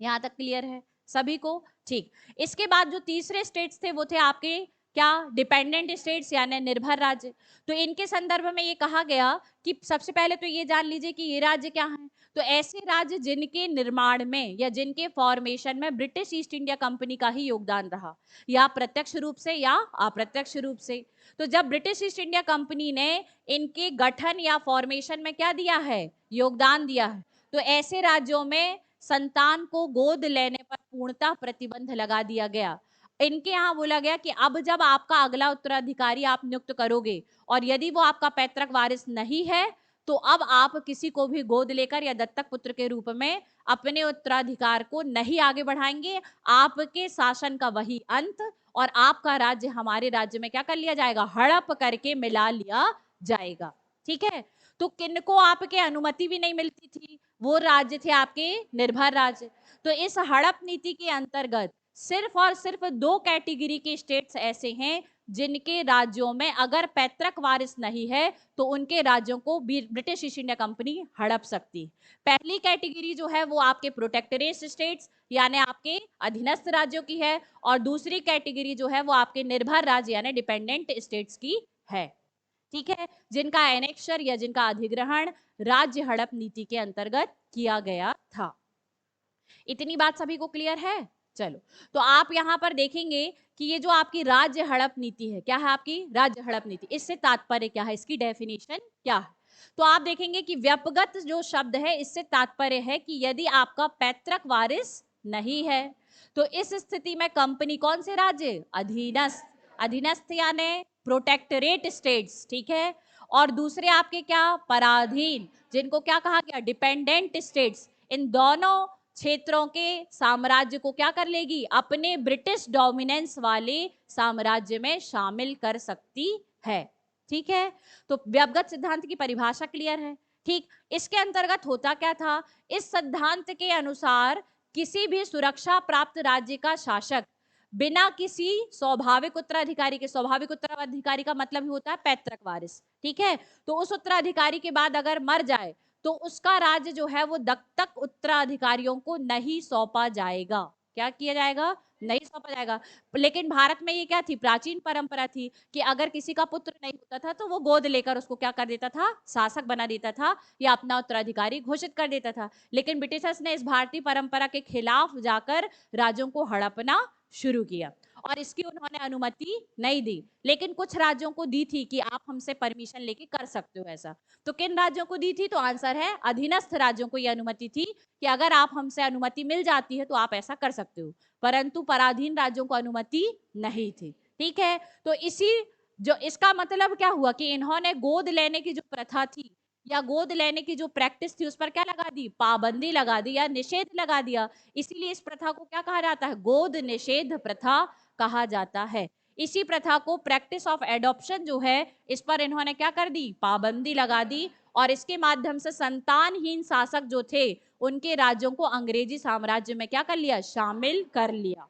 यहां तक क्लियर है सभी को? ठीक, इसके बाद जो तीसरे स्टेट्स थे वो थे आपके क्या, डिपेंडेंट स्टेट्स यानी निर्भर राज्य। तो इनके संदर्भ में ये कहा गया कि सबसे पहले तो ये जान लीजिए कि ये राज्य क्या हैं। तो ऐसे राज्य जिनके निर्माण में या जिनके फॉर्मेशन में ब्रिटिश ईस्ट इंडिया कंपनी का ही योगदान रहा, या प्रत्यक्ष रूप से या अप्रत्यक्ष रूप से। तो जब ब्रिटिश ईस्ट इंडिया कंपनी ने इनके गठन या फॉर्मेशन में क्या दिया है, योगदान दिया है, तो ऐसे राज्यों में संतान को गोद लेने पर पूर्णतः प्रतिबंध लगा दिया गया। इनके यहाँ बोला गया कि अब जब आपका अगला उत्तराधिकारी आप नियुक्त करोगे और यदि वो आपका पैतृक वारिस नहीं है तो अब आप किसी को भी गोद लेकर या दत्तक पुत्र के रूप में अपने उत्तराधिकार को नहीं आगे बढ़ाएंगे। आपके शासन का वही अंत और आपका राज्य हमारे राज्य में क्या कर लिया जाएगा, हड़प करके मिला लिया जाएगा। ठीक है, तो किनको आपके अनुमति भी नहीं मिलती थी, वो राज्य थे आपके निर्भर राज्य। तो इस हड़प नीति के अंतर्गत सिर्फ और सिर्फ दो कैटेगरी के स्टेट्स ऐसे हैं जिनके राज्यों में अगर पैतृक वारिस नहीं है तो उनके राज्यों को ब्रिटिश ईस्ट इंडिया कंपनी हड़प सकती। पहली कैटेगरी जो है वो आपके प्रोटेक्टोरेट स्टेट्स यानी आपके अधीनस्थ राज्यों की है, और दूसरी कैटेगरी जो है वो आपके निर्भर राज्य यानी डिपेंडेंट स्टेट्स की है। ठीक है, जिनका एनेक्शर या जिनका अधिग्रहण राज्य हड़प नीति के अंतर्गत किया गया था। इतनी बात सभी को क्लियर है? चलो, तो आप यहां पर देखेंगे कि ये जो आपकी राज्य हड़प नीति है, क्या है आपकी राज्य हड़प नीति, इससे तात्पर्य क्या है, इसकी डेफिनेशन क्या है? तो आप देखेंगे कि व्यपगत जो शब्द है इससे तात्पर्य है कि यदि आपका पैतृक वारिस नहीं है तो इस स्थिति में कंपनी कौन से राज्य, अधीनस्थ, अधीनस्थ यानी प्रोटेक्टोरेट स्टेट्स। ठीक है, और दूसरे आपके क्या, पराधीन, जिनको क्या कहा गया, डिपेंडेंट स्टेट्स। इन दोनों क्षेत्रों के साम्राज्य को क्या कर लेगी, अपने ब्रिटिश डोमिनेंस वाले साम्राज्य में शामिल कर सकती है। ठीक है, तो व्यपगत सिद्धांत की परिभाषा क्लियर है। ठीक, इसके अंतर्गत होता क्या था, इस सिद्धांत के अनुसार किसी भी सुरक्षा प्राप्त राज्य का शासक बिना किसी स्वाभाविक उत्तराधिकारी के, स्वाभाविक उत्तराधिकारी का मतलब ही होता है पैतृक वारिस। ठीक है, तो उस उत्तराधिकारी के बाद अगर मर जाए तो उसका राज्य जो है वो दत्तक उत्तराधिकारियों को नहीं सौंपा जाएगा। क्या किया जाएगा, नहीं सौंपा जाएगा। लेकिन भारत में ये क्या थी, प्राचीन परंपरा थी कि अगर किसी का पुत्र नहीं होता था तो वो गोद लेकर उसको क्या कर देता था, शासक बना देता था या अपना उत्तराधिकारी घोषित कर देता था। लेकिन ब्रिटिशर्स ने इस भारतीय परंपरा के खिलाफ जाकर राज्यों को हड़पना शुरू किया और इसकी उन्होंने अनुमति नहीं दी। लेकिन कुछ राज्यों को दी थी कि आप हमसे परमिशन लेके कर सकते हो ऐसा। तो किन राज्यों को दी थी, तो आंसर है अधीनस्थ राज्यों को यह अनुमति थी कि अगर आप हमसे अनुमति मिल जाती है तो आप ऐसा कर सकते हो, परंतु पराधीन राज्यों को अनुमति नहीं थी। ठीक है, तो इसी जो इसका मतलब क्या हुआ कि इन्होंने गोद लेने की जो प्रथा थी या गोद लेने की जो प्रैक्टिस थी उस पर क्या लगा दी, पाबंदी लगा दी या निषेध लगा दिया। इसीलिए इस प्रथा को क्या कहा जाता है, गोद निषेध प्रथा कहा जाता है। इसी प्रथा को प्रैक्टिस ऑफ एडॉप्शन जो है इस पर इन्होंने क्या कर दी, पाबंदी लगा दी, और इसके माध्यम से संतानहीन शासक जो थे उनके राज्यों को अंग्रेजी साम्राज्य में क्या कर लिया, शामिल कर लिया।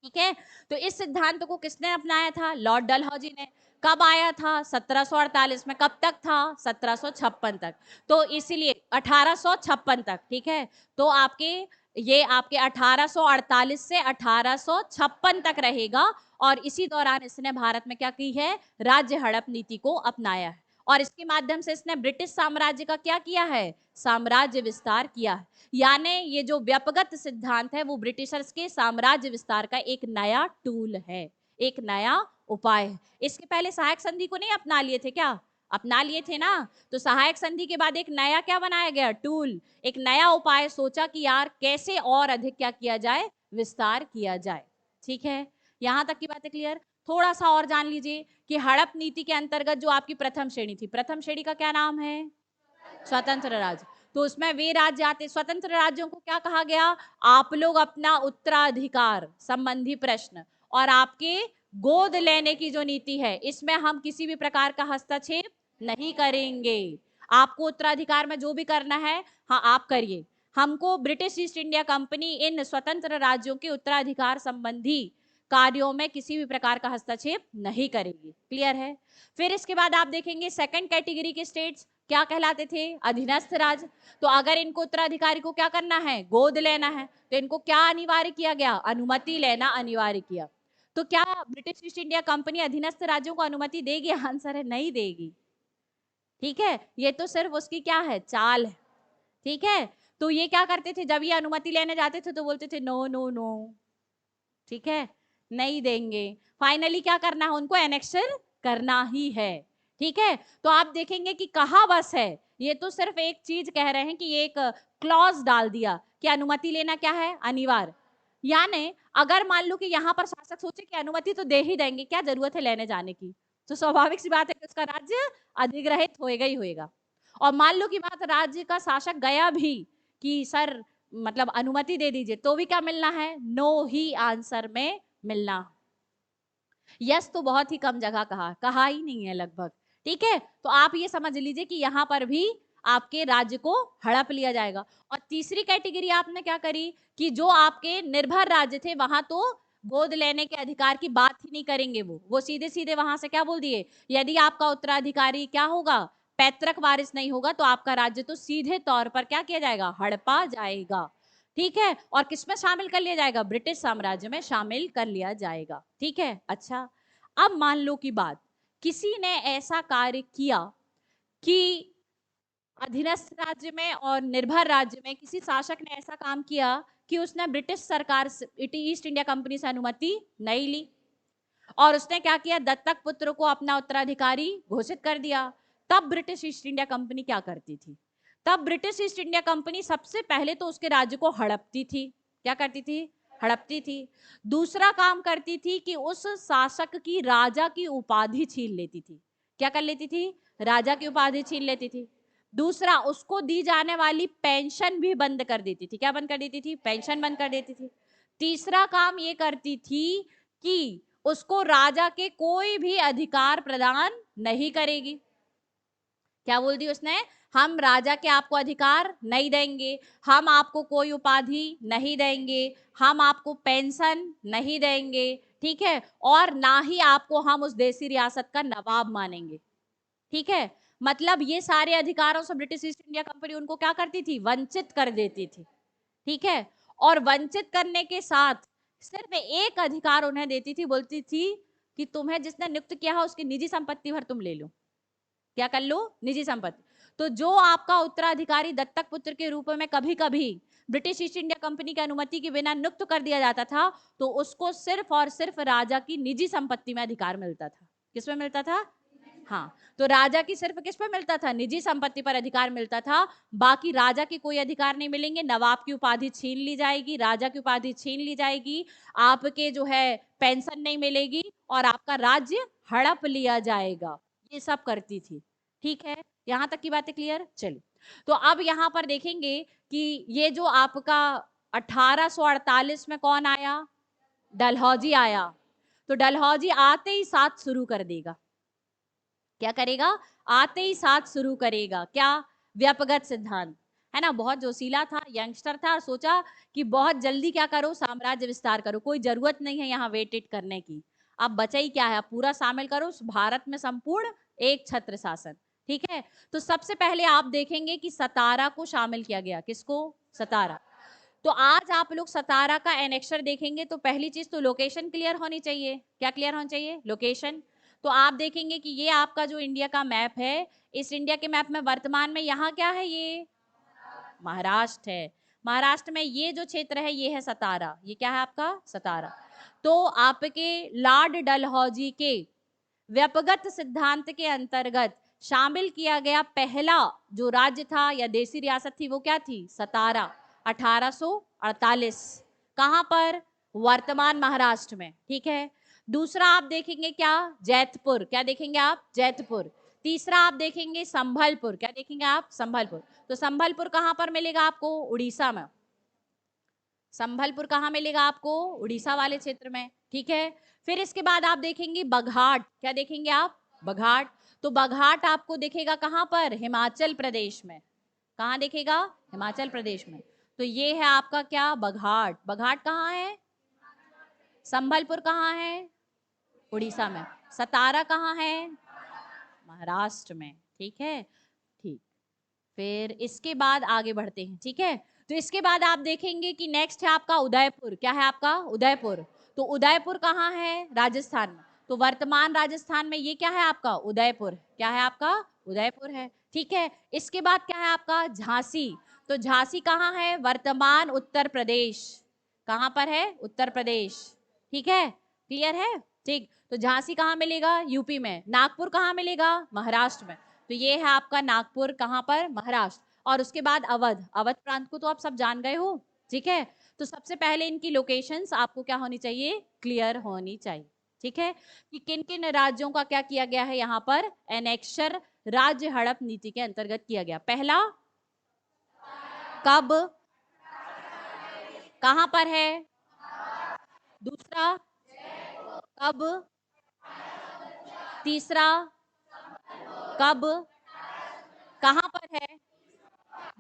ठीक है, तो इस सिद्धांत को किसने अपनाया था, लॉर्ड डलहौजी ने। कब आया था, 1748 में। कब तक था, 1756 तक। तो इसीलिए 1856 तक। ठीक है, तो आपके ये आपके 1848 से 1856 तक रहेगा और इसी दौरान इसने भारत में क्या की है, राज्य हड़प नीति को अपनाया है और इसके माध्यम से इसने ब्रिटिश साम्राज्य का क्या किया है, साम्राज्य विस्तार किया है। यानी ये जो व्यपगत सिद्धांत है वो ब्रिटिशर्स के साम्राज्य विस्तार का एक नया टूल है, एक नया उपाय है। इसके पहले सहायक संधि को नहीं अपना लिए थे क्या, अपना लिए थे ना। तो सहायक संधि के बाद एक नया क्या बनाया गया, टूल, एक नया उपाय सोचा कि यार कैसे और अधिक क्या किया जाए, विस्तार किया जाए। ठीक है, यहां तक की बातें क्लियर। थोड़ा सा और जान लीजिए कि हड़प नीति के अंतर्गत जो आपकी प्रथम श्रेणी थी, प्रथम श्रेणी का क्या नाम है? स्वतंत्र राज्य। तो उसमें वे राज्य आते, स्वतंत्र राज्यों को क्या कहा गया? आप लोग अपना उत्तराधिकार संबंधी प्रश्न और आपके गोद लेने की जो नीति है, इसमें हम किसी भी प्रकार का हस्तक्षेप नहीं करेंगे। आपको उत्तराधिकार में जो भी करना है, हाँ आप करिए। हमको ब्रिटिश ईस्ट इंडिया कंपनी इन स्वतंत्र राज्यों के उत्तराधिकार संबंधी कार्यों में किसी भी प्रकार का हस्तक्षेप नहीं करेगी। क्लियर है? फिर इसके बाद आप देखेंगे सेकंड कैटेगरी के स्टेट्स क्या कहलाते थे? अधीनस्थ राज्य। तो अगर इनको उत्तराधिकारी को क्या करना है? गोद लेना है, तो इनको क्या अनिवार्य किया गया? अनुमति लेना अनिवार्य किया। तो क्या ब्रिटिश ईस्ट इंडिया कंपनी अधीनस्थ राज्यों को अनुमति देगी? आंसर है नहीं देगी। ठीक है, ये तो सिर्फ उसकी क्या है? चाल है। ठीक है, तो ये क्या करते थे? जब ये अनुमति लेने जाते थे तो बोलते थे नो नो नो। ठीक है, नहीं देंगे। फाइनली क्या करना है? उनको एनेक्शन करना ही है। ठीक है, तो आप देखेंगे कि कहां बस है, ये तो सिर्फ एक चीज कह रहे हैं कि एक क्लॉज डाल दिया कि अनुमति लेना क्या है? अनिवार्य। यानी अगर मान लो कि यहाँ पर शासक सोचे कि अनुमति तो दे ही देंगे, क्या जरूरत है लेने जाने की, तो स्वाभाविक सी बात है कि उसका राज्य अधिग्रहित होएगा ही होएगा। और मान लो कि बात राज्य का शासक गया भी कि सर मतलब अनुमति दे दीजिए, तो भी क्या मिलना है? नो ही आंसर में मिलना। यस तो बहुत ही कम जगह कहा ही नहीं है लगभग। ठीक है, तो आप ये समझ लीजिए कि यहाँ पर भी आपके राज्य को हड़प लिया जाएगा। और तीसरी कैटेगरी आपने क्या करी कि जो आपके निर्भर राज्य थे वहां तो गोद लेने के अधिकार की बात ही नहीं करेंगे, वो सीधे सीधे वहां से क्या बोल दिए, यदि आपका उत्तराधिकारी क्या होगा? पैतृक वारिस नहीं होगा, तो आपका राज्य तो सीधे तौर पर क्या किया जाएगा? हड़पा जाएगा। ठीक है, और किसमें शामिल कर लिया जाएगा? ब्रिटिश साम्राज्य में शामिल कर लिया जाएगा। ठीक है, अच्छा अब मान लो की बात, किसी ने ऐसा कार्य किया कि अधीनस्थ राज्य में और निर्भर राज्य में किसी शासक ने ऐसा काम किया कि उसने ब्रिटिश सरकार से, ईस्ट इंडिया कंपनी से अनुमति नहीं ली और उसने क्या किया? दत्तक पुत्र को अपना उत्तराधिकारी घोषित कर दिया। तब ब्रिटिश ईस्ट इंडिया कंपनी क्या करती थी? तब ब्रिटिश ईस्ट इंडिया कंपनी सबसे पहले तो उसके राज्य को हड़पती थी। क्या करती थी? हड़पती थी। दूसरा काम करती थी कि उस शासक की राजा की उपाधि छीन लेती थी। क्या कर लेती थी? राजा की उपाधि छीन लेती थी। दूसरा, उसको दी जाने वाली पेंशन भी बंद कर देती थी। क्या बंद कर देती थी? पेंशन बंद कर देती थी। तीसरा काम ये करती थी कि उसको राजा के कोई भी अधिकार प्रदान नहीं करेगी। क्या बोल दी उसने? हम राजा के आपको अधिकार नहीं देंगे, हम आपको कोई उपाधि नहीं देंगे, हम आपको पेंशन नहीं देंगे, ठीक है, और ना ही आपको हम उस देसी रियासत का नवाब मानेंगे। ठीक है, मतलब ये सारे अधिकारों से ब्रिटिश ईस्ट इंडिया कंपनी उनको क्या करती थी? वंचित कर देती थी। ठीक है, और वंचित करने के साथ सिर्फ एक अधिकार उन्हें देती थी, बोलती थी कि तुम्हें जिसने नियुक्त किया है उसकी निजी संपत्ति भर तुम ले लो। क्या कर लो? निजी संपत्ति। तो जो आपका उत्तराधिकारी दत्तक पुत्र के रूप में कभी कभी ब्रिटिश ईस्ट इंडिया कंपनी की अनुमति के बिना नियुक्त कर दिया जाता था, तो उसको सिर्फ और सिर्फ राजा की निजी संपत्ति में अधिकार मिलता था। किसमें मिलता था? हाँ, तो राजा की सिर्फ किस पर मिलता था? निजी संपत्ति पर अधिकार मिलता था। बाकी राजा के कोई अधिकार नहीं मिलेंगे। नवाब की उपाधि छीन ली जाएगी, राजा की उपाधि छीन ली जाएगी, आपके जो है पेंशन नहीं मिलेगी और आपका राज्य हड़प लिया जाएगा। ये सब करती थी। ठीक है, यहां तक की बातें क्लियर? चलिए, तो अब यहां पर देखेंगे कि ये जो आपका 1848 में कौन आया? डलहौजी आया। तो डलहौजी आते ही साथ शुरू कर देगा। क्या करेगा? आते ही साथ शुरू करेगा। क्या? व्यापगत सिद्धांत। है ना, बहुत जोशीला था, यंगस्टर था, सोचा कि बहुत जल्दी क्या करो? साम्राज्य विस्तार करो, कोई जरूरत नहीं है यहाँ वेटेड करने की। अब बचा ही क्या है? पूरा शामिल करो भारत में संपूर्ण एक छत्र शासन। ठीक है, तो सबसे पहले आप देखेंगे कि सतारा को शामिल किया गया। किसको? सतारा। तो आज आप लोग सतारा का एनेक्सर देखेंगे तो पहली चीज तो लोकेशन क्लियर होनी चाहिए। क्या क्लियर होनी चाहिए? लोकेशन। तो आप देखेंगे कि ये आपका जो इंडिया का मैप है, इस इंडिया के मैप में वर्तमान में यहाँ क्या है? ये महाराष्ट्र है। महाराष्ट्र में ये जो क्षेत्र है ये है सतारा। ये क्या है आपका? सतारा। तो आपके लॉर्ड डलहौजी के व्यापगत सिद्धांत के अंतर्गत शामिल किया गया पहला जो राज्य था या देसी रियासत थी वो क्या थी? सतारा। 1848। कहां पर? वर्तमान महाराष्ट्र में। ठीक है, दूसरा आप देखेंगे क्या, जैतपुर, क्या देखेंगे आप, जैतपुर। तीसरा आप देखेंगे संभलपुर, क्या देखेंगे आप, संभलपुर। तो संभलपुर कहां पर मिलेगा आपको, उड़ीसा में। संभलपुर कहाँ मिलेगा आपको, उड़ीसा वाले क्षेत्र में, ठीक है। फिर इसके बाद आप देखेंगे बघाट, क्या देखेंगे आप, बघाट। तो बघाट आपको दिखेगा कहाँ पर, हिमाचल प्रदेश में। कहाँ दिखेगा, हिमाचल प्रदेश में। तो ये है आपका क्या, बघाट। बघाट कहाँ है, संभलपुर कहाँ है, उड़ीसा में। सतारा कहाँ है, महाराष्ट्र में, ठीक है। ठीक, फिर इसके बाद आगे बढ़ते हैं, ठीक है। तो इसके बाद आप देखेंगे कि नेक्स्ट है आपका उदयपुर, क्या है आपका, उदयपुर। तो उदयपुर कहाँ है, राजस्थान में। तो वर्तमान राजस्थान में ये क्या है आपका, उदयपुर, क्या है आपका, उदयपुर है, ठीक है। इसके बाद क्या है आपका, झांसी। तो झांसी कहाँ है, वर्तमान उत्तर प्रदेश। कहाँ पर है, उत्तर प्रदेश, ठीक है, क्लियर है, ठीक। तो झांसी कहाँ मिलेगा, यूपी में। नागपुर कहाँ मिलेगा, महाराष्ट्र में। तो ये है आपका नागपुर, कहाँ पर, महाराष्ट्र। और उसके बाद अवध, अवध प्रांत को तो आप सब जान गए हो, ठीक है। तो सबसे पहले इनकी लोकेशंस आपको क्या होनी चाहिए, क्लियर होनी चाहिए, ठीक है। कि किन किन राज्यों का क्या किया गया है यहाँ पर, एनेक्शर राज्य हड़प नीति के अंतर्गत किया गया। पहला कब, कहां पर है, दूसरा कब, तीसरा कब, कहां पर है,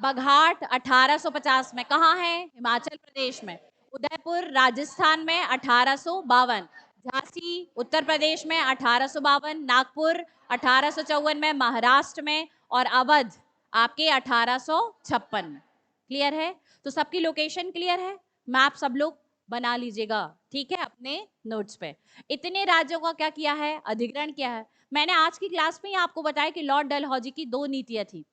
बघाट 1850 में, कहाँ है, हिमाचल प्रदेश में। उदयपुर राजस्थान में 1852, झांसी उत्तर प्रदेश में 1852, नागपुर 1854 में महाराष्ट्र में, और अवध आपके 1856 में। क्लियर है, तो सबकी लोकेशन क्लियर है। मैप सब लोग बना लीजिएगा, ठीक है, अपने नोट्स पे। इतने राज्यों का क्या किया है, अधिग्रहण किया है। मैंने आज की क्लास में ही आपको बताया कि लॉर्ड डलहौजी की दो नीतियां थी।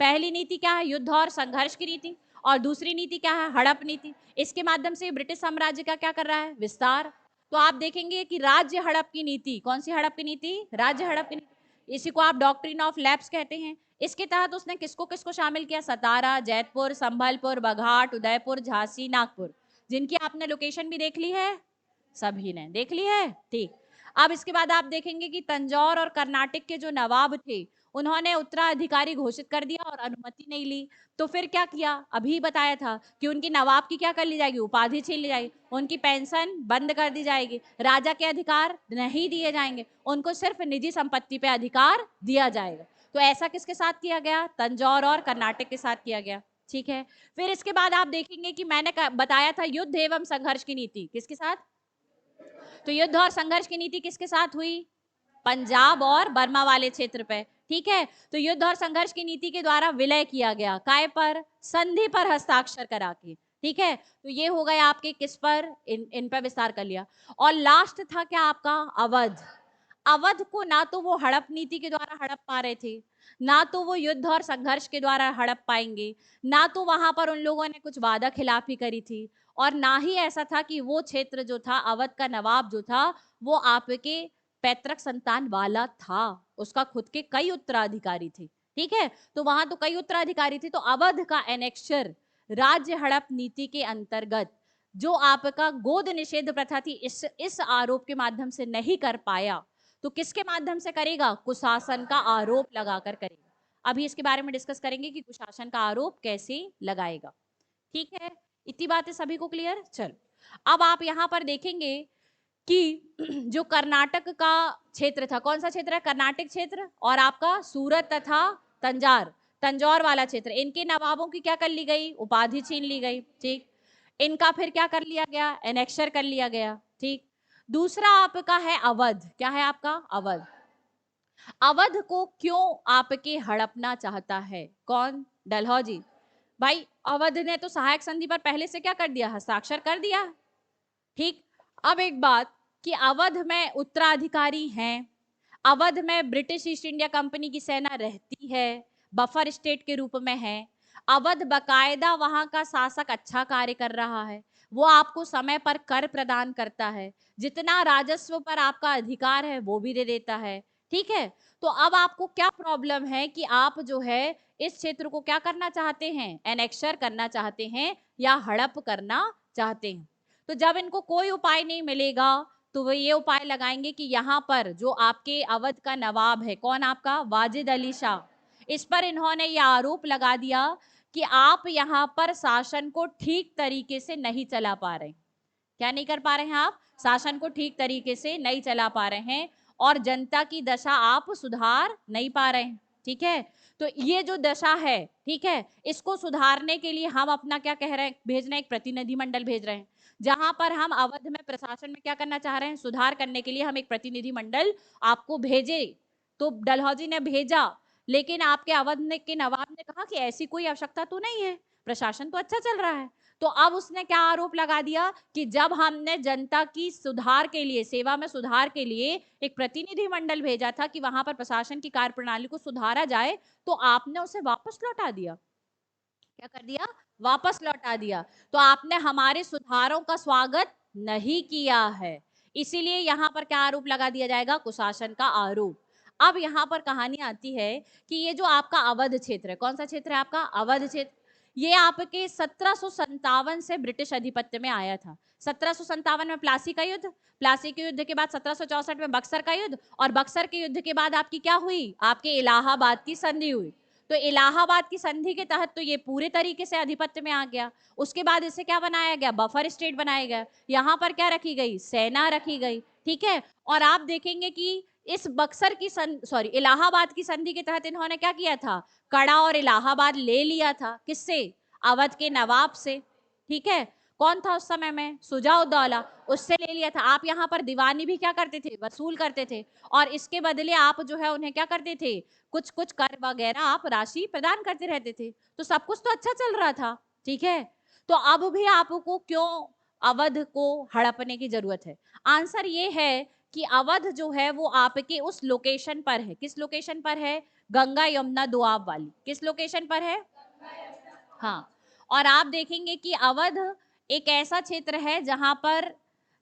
पहली नीति क्या है, युद्ध और संघर्ष की नीति, और दूसरी नीति क्या है, हड़प नीति। इसके माध्यम से ब्रिटिश साम्राज्य का क्या कर रहा है, विस्तार। तो आप देखेंगे कि राज्य हड़प की नीति, कौन सी हड़प की नीति, राज्य हड़प की नीति, इसी को आप डॉक्ट्रिन ऑफ लैप्स कहते हैं। इसके तहत उसने किसको किसको शामिल किया, सतारा, जैतपुर, संभलपुर, बघाट, उदयपुर, झांसी, नागपुर, जिनकी आपने लोकेशन भी देख ली है, सभी ने देख ली है, ठीक। अब इसके बाद आप देखेंगे कि तंजौर और कर्नाटक के जो नवाब थे, उन्होंने उत्तराधिकारी घोषित कर दिया और अनुमति नहीं ली। तो फिर क्या किया, अभी बताया था कि उनकी नवाब की क्या कर ली जाएगी, उपाधि छीन ली जाएगी, उनकी पेंशन बंद कर दी जाएगी, राजा के अधिकार नहीं दिए जाएंगे, उनको सिर्फ निजी संपत्ति पे अधिकार दिया जाएगा। तो ऐसा किसके साथ किया गया, तंजौर और कर्नाटक के साथ किया गया, ठीक है। फिर इसके बाद आप देखेंगे कि मैंने बताया था युद्ध एवं संघर्ष की नीति किसके साथ, तो युद्ध और संघर्ष की नीति किसके साथ हुई, पंजाब और बर्मा वाले क्षेत्र पे, ठीक है। तो युद्ध और संघर्ष की नीति के द्वारा विलय किया गया, काय पर, संधि पर हस्ताक्षर करा के, ठीक है। तो ये हो गए आपके किस पर, इन पर विस्तार कर लिया। और लास्ट था क्या आपका, अवध। अवध को ना तो वो हड़प नीति के द्वारा हड़प पा रहे थे, ना तो वो युद्ध और संघर्ष के द्वारा हड़प पाएंगे, ना तो वहां पर उन लोगों ने कुछ वादा खिलाफी करी थी, और ना ही ऐसा था कि वो क्षेत्र जो था, अवध का नवाब जो था, वो आपके पैतृक संतान वाला था, उसका खुद के कई उत्तराधिकारी थे, ठीक है। तो वहां तो कई उत्तराधिकारी थे। तो अवध का एनेक्शर राज्य हड़प नीति के अंतर्गत जो आपका गोद निषेध प्रथा थी, इस आरोप के माध्यम से नहीं कर पाया, तो किसके माध्यम से करेगा, कुशासन का आरोप लगाकर करेगा। अभी इसके बारे में डिस्कस करेंगे कि कुशासन का आरोप कैसे लगाएगा, ठीक है। इतनी बातें सभी को क्लियर, चल। अब आप यहाँ पर देखेंगे कि जो कर्नाटक का क्षेत्र था, कौन सा क्षेत्र है, कर्नाटक क्षेत्र, और आपका सूरत तथा तंजौर वाला क्षेत्र, इनके नवाबों की क्या कर ली गई, उपाधि छीन ली गई, ठीक। इनका फिर क्या कर लिया गया, एनेक्शर कर लिया गया, ठीक। दूसरा आपका है अवध, क्या है आपका, अवध। अवध को क्यों आपके हड़पना चाहता है, कौन, डलहौजी। भाई अवध ने तो सहायक संधि पर पहले से क्या कर दिया, हस्ताक्षर कर दिया, ठीक। अब एक बात कि अवध में उत्तराधिकारी हैं, अवध में ब्रिटिश ईस्ट इंडिया कंपनी की सेना रहती है, बफर स्टेट के रूप में है। अवध बकायदा वहां का शासक अच्छा कार्य कर रहा है, वो आपको समय पर कर प्रदान करता है, जितना राजस्व पर आपका अधिकार है वो भी दे देता है, ठीक है। तो अब आपको क्या प्रॉब्लम है कि आप जो है इस क्षेत्र को क्या करना चाहते हैं, एनेक्शर करना चाहते हैं या हड़प करना चाहते हैं। तो जब इनको कोई उपाय नहीं मिलेगा तो वो ये उपाय लगाएंगे कि यहाँ पर जो आपके अवध का नवाब है, कौन आपका, वाजिद अली शाह, इस पर इन्होंने ये आरोप लगा दिया कि आप यहाँ पर शासन को ठीक तरीके से नहीं चला पा रहे। क्या नहीं कर पा रहे हैं आप, शासन को ठीक तरीके से नहीं चला पा रहे हैं और जनता की दशा आप सुधार नहीं पा रहे हैं। ठीक है, तो ये जो दशा है, ठीक है, इसको सुधारने के लिए हम अपना क्या कह रहे हैं, भेज रहे हैं, एक प्रतिनिधि मंडल भेज रहे हैं, जहां पर हम अवध में प्रशासन में क्या करना चाह रहे हैं, सुधार करने के लिए हम एक प्रतिनिधि मंडल आपको भेजे। तो डलहौजी ने भेजा, लेकिन आपके अवध के नवाब ने कहा कि ऐसी कोई आवश्यकता तो नहीं है, प्रशासन तो अच्छा चल रहा है। तो अब उसने क्या आरोप लगा दिया कि जब हमने जनता की सुधार के लिए, सेवा में सुधार के लिए एक प्रतिनिधि मंडल भेजा था कि वहां पर प्रशासन की कार्यप्रणाली को सुधारा जाए, तो आपने उसे वापस लौटा दिया। क्या कर दिया, वापस लौटा दिया। तो आपने हमारे सुधारों का स्वागत नहीं किया है, इसीलिए यहाँ पर क्या आरोप लगा दिया जाएगा, कुशासन का आरोप। अब यहाँ पर कहानी आती है कि ये जो आपका अवध क्षेत्र है, कौन सा क्षेत्र है आपका, अवध क्षेत्र, ये आपके 1757 से ब्रिटिश अधिपत्य में आया था। 1757 में प्लासी का युद्ध, प्लासी के युद्ध के बाद 1764 में बक्सर का युद्ध, और बक्सर के युद्ध के बाद आपकी क्या हुई, आपके इलाहाबाद की संधि हुई। तो इलाहाबाद की संधि के तहत तो ये पूरे तरीके से अधिपत्य में आ गया। उसके बाद इसे क्या बनाया गया, बफर स्टेट बनाया गया। यहाँ पर क्या रखी गई, सेना रखी गई। ठीक है, और आप देखेंगे कि इस बक्सर की इलाहाबाद की संधि के तहत इन्होंने क्या किया था, कड़ा और इलाहाबाद ले लिया था, किससे, अवध के नवाब से। ठीक है, कौन था उस समय में, सुजाउद्दौला, उससे ले लिया था। आप यहाँ पर दीवानी भी क्या करते थे, वसूल करते थे, और इसके बदले आप जो है उन्हें क्या करते थे, कुछ कुछ कर वगैरह आप राशि प्रदान करते रहते थे। तो सब कुछ तो अच्छा चल रहा था। ठीक है, तो अब भी आपको क्यों अवध को हड़पने की जरूरत है। आंसर ये है कि अवध जो है वो आपके उस लोकेशन पर है, किस लोकेशन पर है, गंगा यमुना दोआब वाली, किस लोकेशन पर है, हाँ। और आप देखेंगे कि अवध एक ऐसा क्षेत्र है जहां पर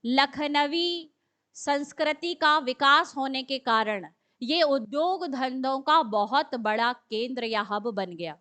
लखनवी संस्कृति का विकास होने के कारण ये उद्योग धंधों का बहुत बड़ा केंद्र या हब बन गया,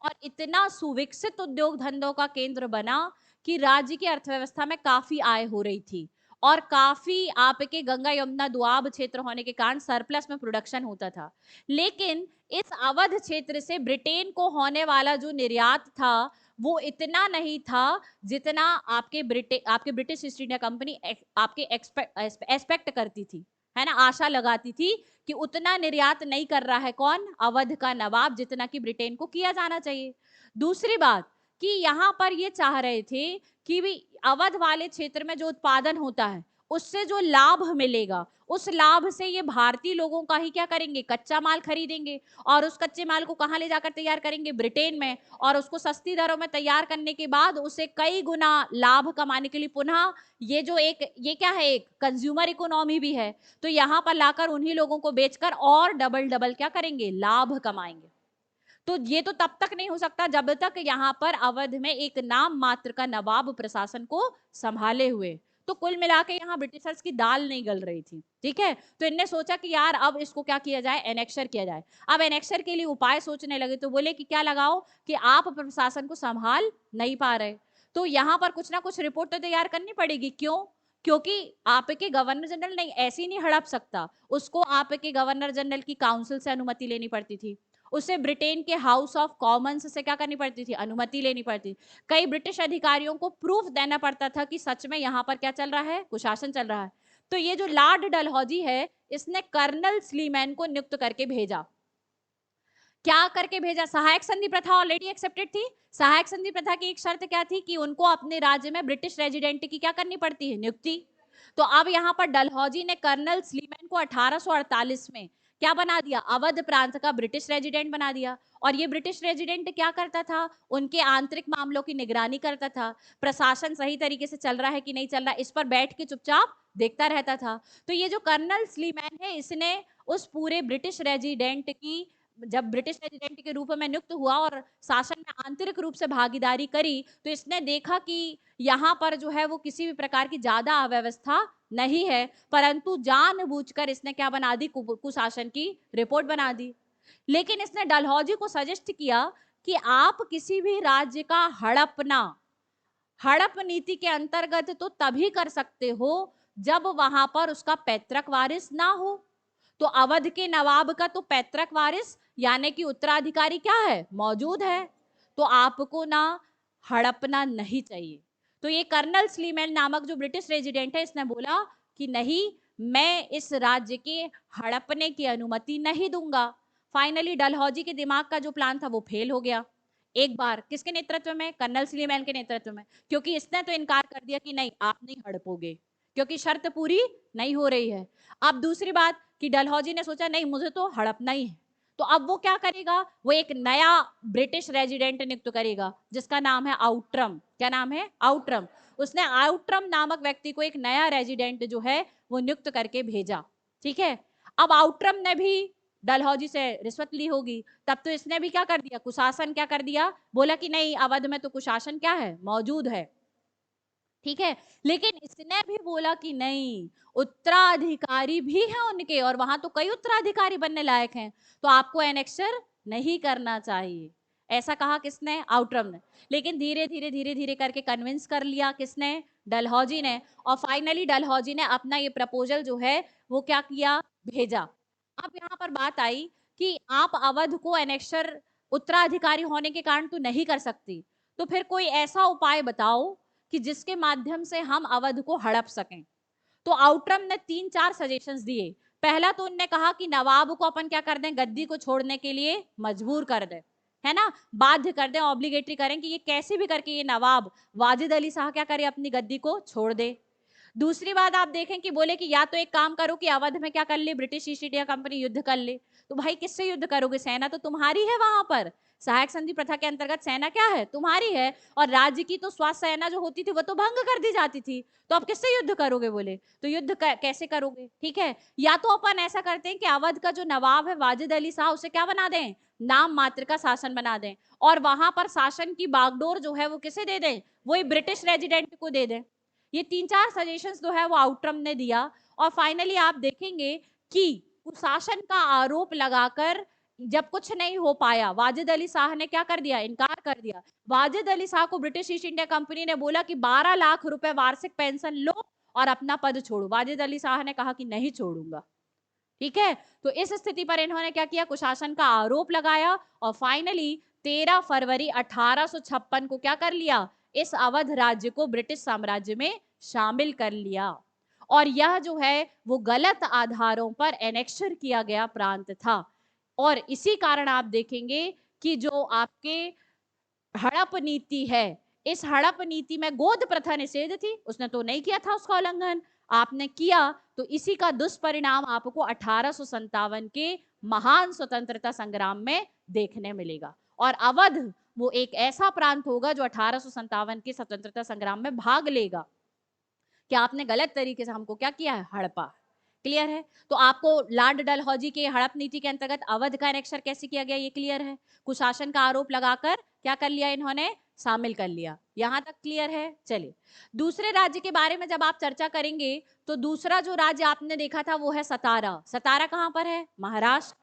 और इतना सुविकसित उद्योग धंधों का केंद्र बना कि राज्य की अर्थव्यवस्था में काफी आय हो रही थी, और काफी आपके गंगा यमुना दोआब क्षेत्र होने के कारण सरप्लस में प्रोडक्शन होता था। लेकिन इस अवध क्षेत्र से ब्रिटेन को होने वाला जो निर्यात था वो इतना नहीं था जितना आपके ब्रिटिश ईस्ट इंडिया कंपनी आपके एक्सपेक्ट करती थी, है ना, आशा लगाती थी कि उतना निर्यात नहीं कर रहा है कौन, अवध का नवाब, जितना कि ब्रिटेन को किया जाना चाहिए। दूसरी बात कि यहाँ पर ये चाह रहे थे कि भी अवध वाले क्षेत्र में जो उत्पादन होता है उससे जो लाभ मिलेगा, उस लाभ से ये भारतीय लोगों का ही क्या करेंगे, कच्चा माल खरीदेंगे, और उस कच्चे माल को कहाँ ले जाकर तैयार करेंगे, ब्रिटेन में, और उसको सस्ती दरों में तैयार करने के बाद उसे कई गुना लाभ कमाने के लिए पुनः ये जो ये क्या है, एक कंज्यूमर इकोनॉमी भी है, तो यहाँ पर लाकर उन्हीं लोगों को बेचकर और डबल डबल क्या करेंगे, लाभ कमाएंगे। तो ये तो तब तक नहीं हो सकता जब तक यहाँ पर अवध में एक नाम मात्र का नवाब प्रशासन को संभाले हुए। तो कुल मिला के यहाँ ब्रिटिशर्स की दाल नहीं गल रही थी। ठीक है, तो इनने सोचा कि यार अब इसको क्या किया जाए, एनेक्शर किया जाए। अब एनेक्शर के लिए उपाय सोचने लगे, तो बोले कि क्या लगाओ कि आप प्रशासन को संभाल नहीं पा रहे, तो यहाँ पर कुछ ना कुछ रिपोर्ट तो तैयार करनी पड़ेगी। क्यों, क्योंकि आपके गवर्नर जनरल नहीं ऐसे ही नहीं हड़प सकता, उसको आपके गवर्नर जनरल की काउंसिल से अनुमति लेनी पड़ती थी, उसे ब्रिटेन के हाउस ऑफ कॉमन्स से क्या करनी पड़ती थी, अनुमति लेनी पड़ती। कई ब्रिटिश अधिकारियों को प्रूफ देना पड़ता था कि सच में यहाँ पर क्या चल रहा है, कुशासन चल रहा है। तो ये जो लॉर्ड डलहौजी है, इसने कर्नल स्लीमैन को नियुक्त करके भेजा। क्या करके भेजा, सहायक संधि प्रथा ऑलरेडी एक्सेप्टेड थी। सहायक संधि प्रथा की एक शर्त क्या थी कि उनको अपने राज्य में ब्रिटिश रेजिडेंट की क्या करनी पड़ती है, नियुक्ति। तो अब यहाँ पर डलहौजी ने कर्नल स्लीमैन को 1848 में क्या बना दिया, अवध प्रांत का ब्रिटिश रेजिडेंट बना दिया। और ये ब्रिटिश रेजिडेंट क्या करता था, उनके आंतरिक मामलों की निगरानी करता था, प्रशासन सही तरीके से चल रहा है कि नहीं चल रहा, इस पर बैठ के चुपचाप देखता रहता था। तो ये जो कर्नल स्लीमैन है, इसने उस पूरे ब्रिटिश रेजिडेंट की, जब ब्रिटिश रेजिडेंट के रूप में नियुक्त हुआ और शासन में आंतरिक रूप से भागीदारी करी, तो इसने देखा कि यहाँ पर जो है वो किसी भी प्रकार की ज्यादा अव्यवस्था नहीं है, परंतु जानबूझकर इसने क्या बना दी, कुशासन की रिपोर्ट बना दी। लेकिन इसने डलहौजी को सजेस्ट किया कि आप किसी भी राज्य का हड़प नीति के अंतर्गत तो तभी कर सकते हो जब वहां पर उसका पैतृक वारिस ना हो। तो अवध के नवाब का तो पैतृक वारिस यानी कि उत्तराधिकारी क्या है, मौजूद है। तो आपको ना हड़पना नहीं चाहिए। तो ये कर्नल स्लीमेल नामक जो ब्रिटिश रेजिडेंट है, इसने बोला कि नहीं, मैं इस राज्य के हड़पने की अनुमति नहीं दूंगा। फाइनली डलहौजी के दिमाग का जो प्लान था वो फेल हो गया। एक बार किसके नेतृत्व में, कर्नल स्लीमेल के नेतृत्व में, क्योंकि इसने तो इनकार कर दिया कि नहीं आप नहीं हड़पोगे, क्योंकि शर्त पूरी नहीं हो रही है। अब दूसरी बात कि डलहौजी ने सोचा नहीं मुझे तो हड़पना ही है। तो अब वो क्या करेगा, वो एक नया ब्रिटिश रेजिडेंट नियुक्त करेगा जिसका नाम है आउट्रम। क्या नाम है, आउट्रम। उसने आउट्रम नामक व्यक्ति को एक नया रेजिडेंट जो है वो नियुक्त करके भेजा। ठीक है, अब आउट्रम ने भी डलहौजी से रिश्वत ली होगी, तब तो इसने भी क्या कर दिया, कुशासन क्या कर दिया, बोला कि नहीं अवध में तो कुशासन क्या है, मौजूद है। ठीक है, लेकिन इसने भी बोला कि नहीं, उत्तराधिकारी भी हैं उनके और वहां तो कई उत्तराधिकारी बनने लायक हैं, तो आपको एनेक्सर नहीं करना चाहिए। ऐसा कहा किसने, आउट्रम ने। लेकिन धीरे धीरे धीरे धीरे करके कन्विंस कर लिया किसने, डलहौजी ने। और फाइनली डलहौजी ने अपना ये प्रपोजल जो है वो क्या किया, भेजा। अब यहाँ पर बात आई कि आप अवध को एनेक्सर उत्तराधिकारी होने के कारण तो नहीं कर सकती, तो फिर कोई ऐसा उपाय बताओ कि जिसके माध्यम से हम अवध को हड़प सकें। तो आउट्रम ने 3-4 सजेशंस दिए। पहला तो उनने कहा कि नवाब को अपन क्या कर दें, गद्दी को छोड़ने के लिए मजबूर कर दें, है ना, बाध्य कर दें, ऑब्लिगेटरी करें कि ये कैसे भी करके ये नवाब वाजिद अली शाह क्या करे, अपनी गद्दी को छोड़ दे। दूसरी बात आप देखें कि बोले कि या तो एक काम करो कि अवध में क्या कर ले, ब्रिटिश ईस्ट इंडिया कंपनी युद्ध कर ले। तो भाई किससे युद्ध करोगे, सेना तो तुम्हारी है वहां पर, सहायक संधि प्रथा के अंतर्गत सेना क्या है, तुम्हारी है। और राज्य की तो स्वास्थ्य सेना जो होती थी वो तो भंग कर दी जाती थी, तो अब किससे युद्ध करोगे, बोले तो युद्ध कैसे करोगे। ठीक है, या तो अपन ऐसा करते हैं कि अवध का जो नवाब है वाजिद अली शाह, उसे क्या बना दें, नाम मात्र का शासन बना दें, और वहां पर शासन की बागडोर जो है वो किसे दे दें, वही ब्रिटिश रेजिडेंट को दे दें। ये 3-4 सजेशंस जो है वो आउट्रम ने दिया। और फाइनली आप देखेंगे कि कुशासन का आरोप लगाकर जब कुछ नहीं हो पाया, वाजिद अली शाह ने क्या कर दिया, इनकार कर दिया। वाजिद अली शाह को ब्रिटिश ईस्ट इंडिया कंपनी ने बोला कि 12 लाख रुपए वार्षिक पेंशन लो और अपना पद छोड़ो। वाजिद अली शाह ने कहा कि नहीं छोड़ूंगा। ठीक है, तो इस स्थिति पर इन्होंने क्या किया, कुशासन का आरोप लगाया और फाइनली 13 फरवरी 1856 को क्या कर लिया, इस अवध राज्य को ब्रिटिश साम्राज्य में शामिल कर लिया। और यह जो है वो गलत आधारों पर एनेक्शर किया गया प्रांत था। और इसी कारण आप देखेंगे कि जो आपके हड़प नीति है, इस हड़प नीति में गोद प्रथा निषेध थी, उसने तो नहीं किया था उसका उल्लंघन, आपने किया, तो इसी का दुष्परिणाम आपको 1857 के महान स्वतंत्रता संग्राम में देखने मिलेगा। और अवध वो एक ऐसा प्रांत होगा जो 1857 के स्वतंत्रता संग्राम में भाग लेगा कि आपने गलत तरीके से हमको क्या किया है, हड़पा। क्लियर है, तो आपको लॉर्ड डलहौजी के हड़प नीति के अंतर्गत अवध का एनेक्सर कैसे किया गया ये क्लियर है। कुशासन का आरोप लगाकर क्या कर लिया इन्होंने, शामिल कर लिया। यहां तक क्लियर है। चलिए दूसरे राज्य के बारे में जब आप चर्चा करेंगे तो दूसरा जो राज्य आपने देखा था वो है सतारा। सतारा कहां पर है, महाराष्ट्र।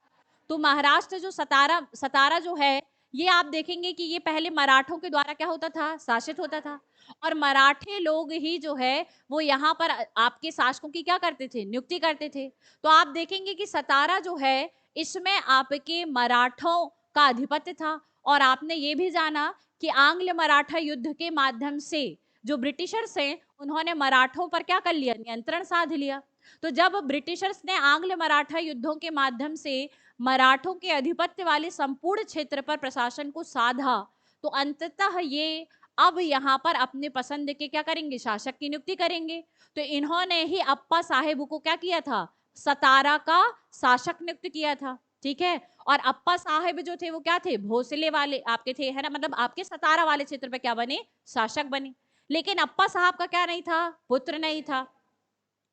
तो महाराष्ट्र जो सतारा, सतारा जो है ये आप देखेंगे कि ये पहले मराठों के द्वारा क्या होता था, शासित होता था। और मराठे लोग ही जो है वो यहाँ पर आपके शासकों की क्या करते थे, नियुक्ति करते थे। तो आप देखेंगे कि सतारा जो है इसमें आपके मराठों का आधिपत्य था। और आपने ये भी जाना कि आंग्ल मराठा युद्ध के माध्यम से जो ब्रिटिशर्स हैं उन्होंने मराठों पर क्या कर लिया, नियंत्रण साध लिया। तो जब ब्रिटिशर्स ने आंग्ल मराठा युद्धों के माध्यम से मराठों के अधिपत्य वाले संपूर्ण क्षेत्र पर प्रशासन को साधा, तो अंततः ये अब यहाँ पर अपने पसंद के क्या करेंगे, शासक की नियुक्ति करेंगे। तो इन्होंने ही अप्पा साहेब को क्या किया था, सतारा का शासक नियुक्त किया था। ठीक है, और अप्पा साहेब जो थे वो क्या थे, भोसले वाले आपके थे, है ना, मतलब आपके सतारा वाले क्षेत्र पे क्या बने, शासक बने। लेकिन अप्पा साहब का क्या नहीं था, पुत्र नहीं था।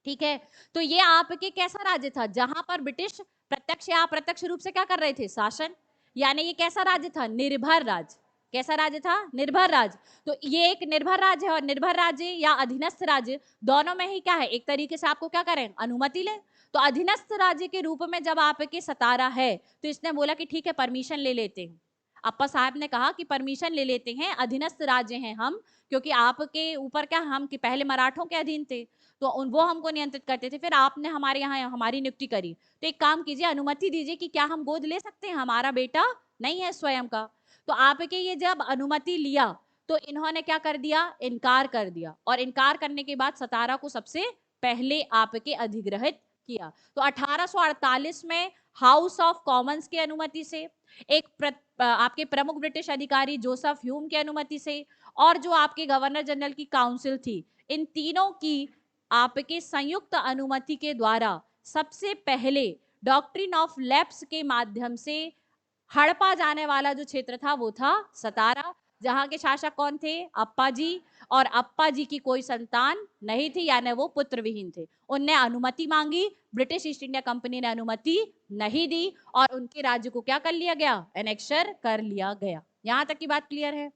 ठीक है, तो ये आपके कैसा राज्य था, जहां पर ब्रिटिश प्रत्यक्ष या अप्रत्यक्ष रूप से क्या कर रहे थे, शासन। यानी ये कैसा राज्य था, निर्भर राज्य। कैसा राज्य था, निर्भर राज्य। तो ये एक निर्भर राज्य है, और निर्भर राज्य या अधीनस्थ राज्य दोनों में ही क्या है, एक तरीके से आपको क्या करें, अनुमति लें। तो अधीनस्थ राज्य के रूप में जब आपके सतारा है तो इसने बोला कि ठीक है परमिशन ले लेते हैं, अप्पा साहब ने कहा कि परमिशन ले लेते हैं, अधीनस्थ राज्य हैं हम, क्योंकि आपके ऊपर क्या हम कि पहले मराठों के अधीन थे, तो वो हमको नियंत्रित करते थे, फिर आपने हमारे यहाँ हमारी नियुक्ति करी, तो एक काम कीजिए, अनुमति दीजिए कि क्या हम गोद ले सकते हैं, हमारा बेटा नहीं है स्वयं का। तो आपके ये जब अनुमति लिया तो इन्होंने क्या कर दिया, इनकार कर दिया, और इनकार करने के बाद सतारा को सबसे पहले आपके अधिग्रहित किया। तो 1848 में हाउस ऑफ कॉमन्स की अनुमति से, एक आपके प्रमुख ब्रिटिश अधिकारी जोसेफ ह्यूम की अनुमति से, और जो आपके गवर्नर जनरल की काउंसिल थी, इन तीनों की आपके संयुक्त अनुमति के द्वारा सबसे पहले डॉक्ट्रिन ऑफ लैप्स के माध्यम से हड़पा जाने वाला जो क्षेत्र था वो था सतारा, जहां के शासक कौन थे, अप्पा जी, और अप्पा जी की कोई संतान नहीं थी, यानी वो पुत्र विहीन थे। उनने अनुमति मांगी, ब्रिटिश ईस्ट इंडिया कंपनी ने अनुमति नहीं दी, और उनके राज्य को क्या कर लिया गया, एनेक्शर कर लिया गया। यहां तक की बात क्लियर है।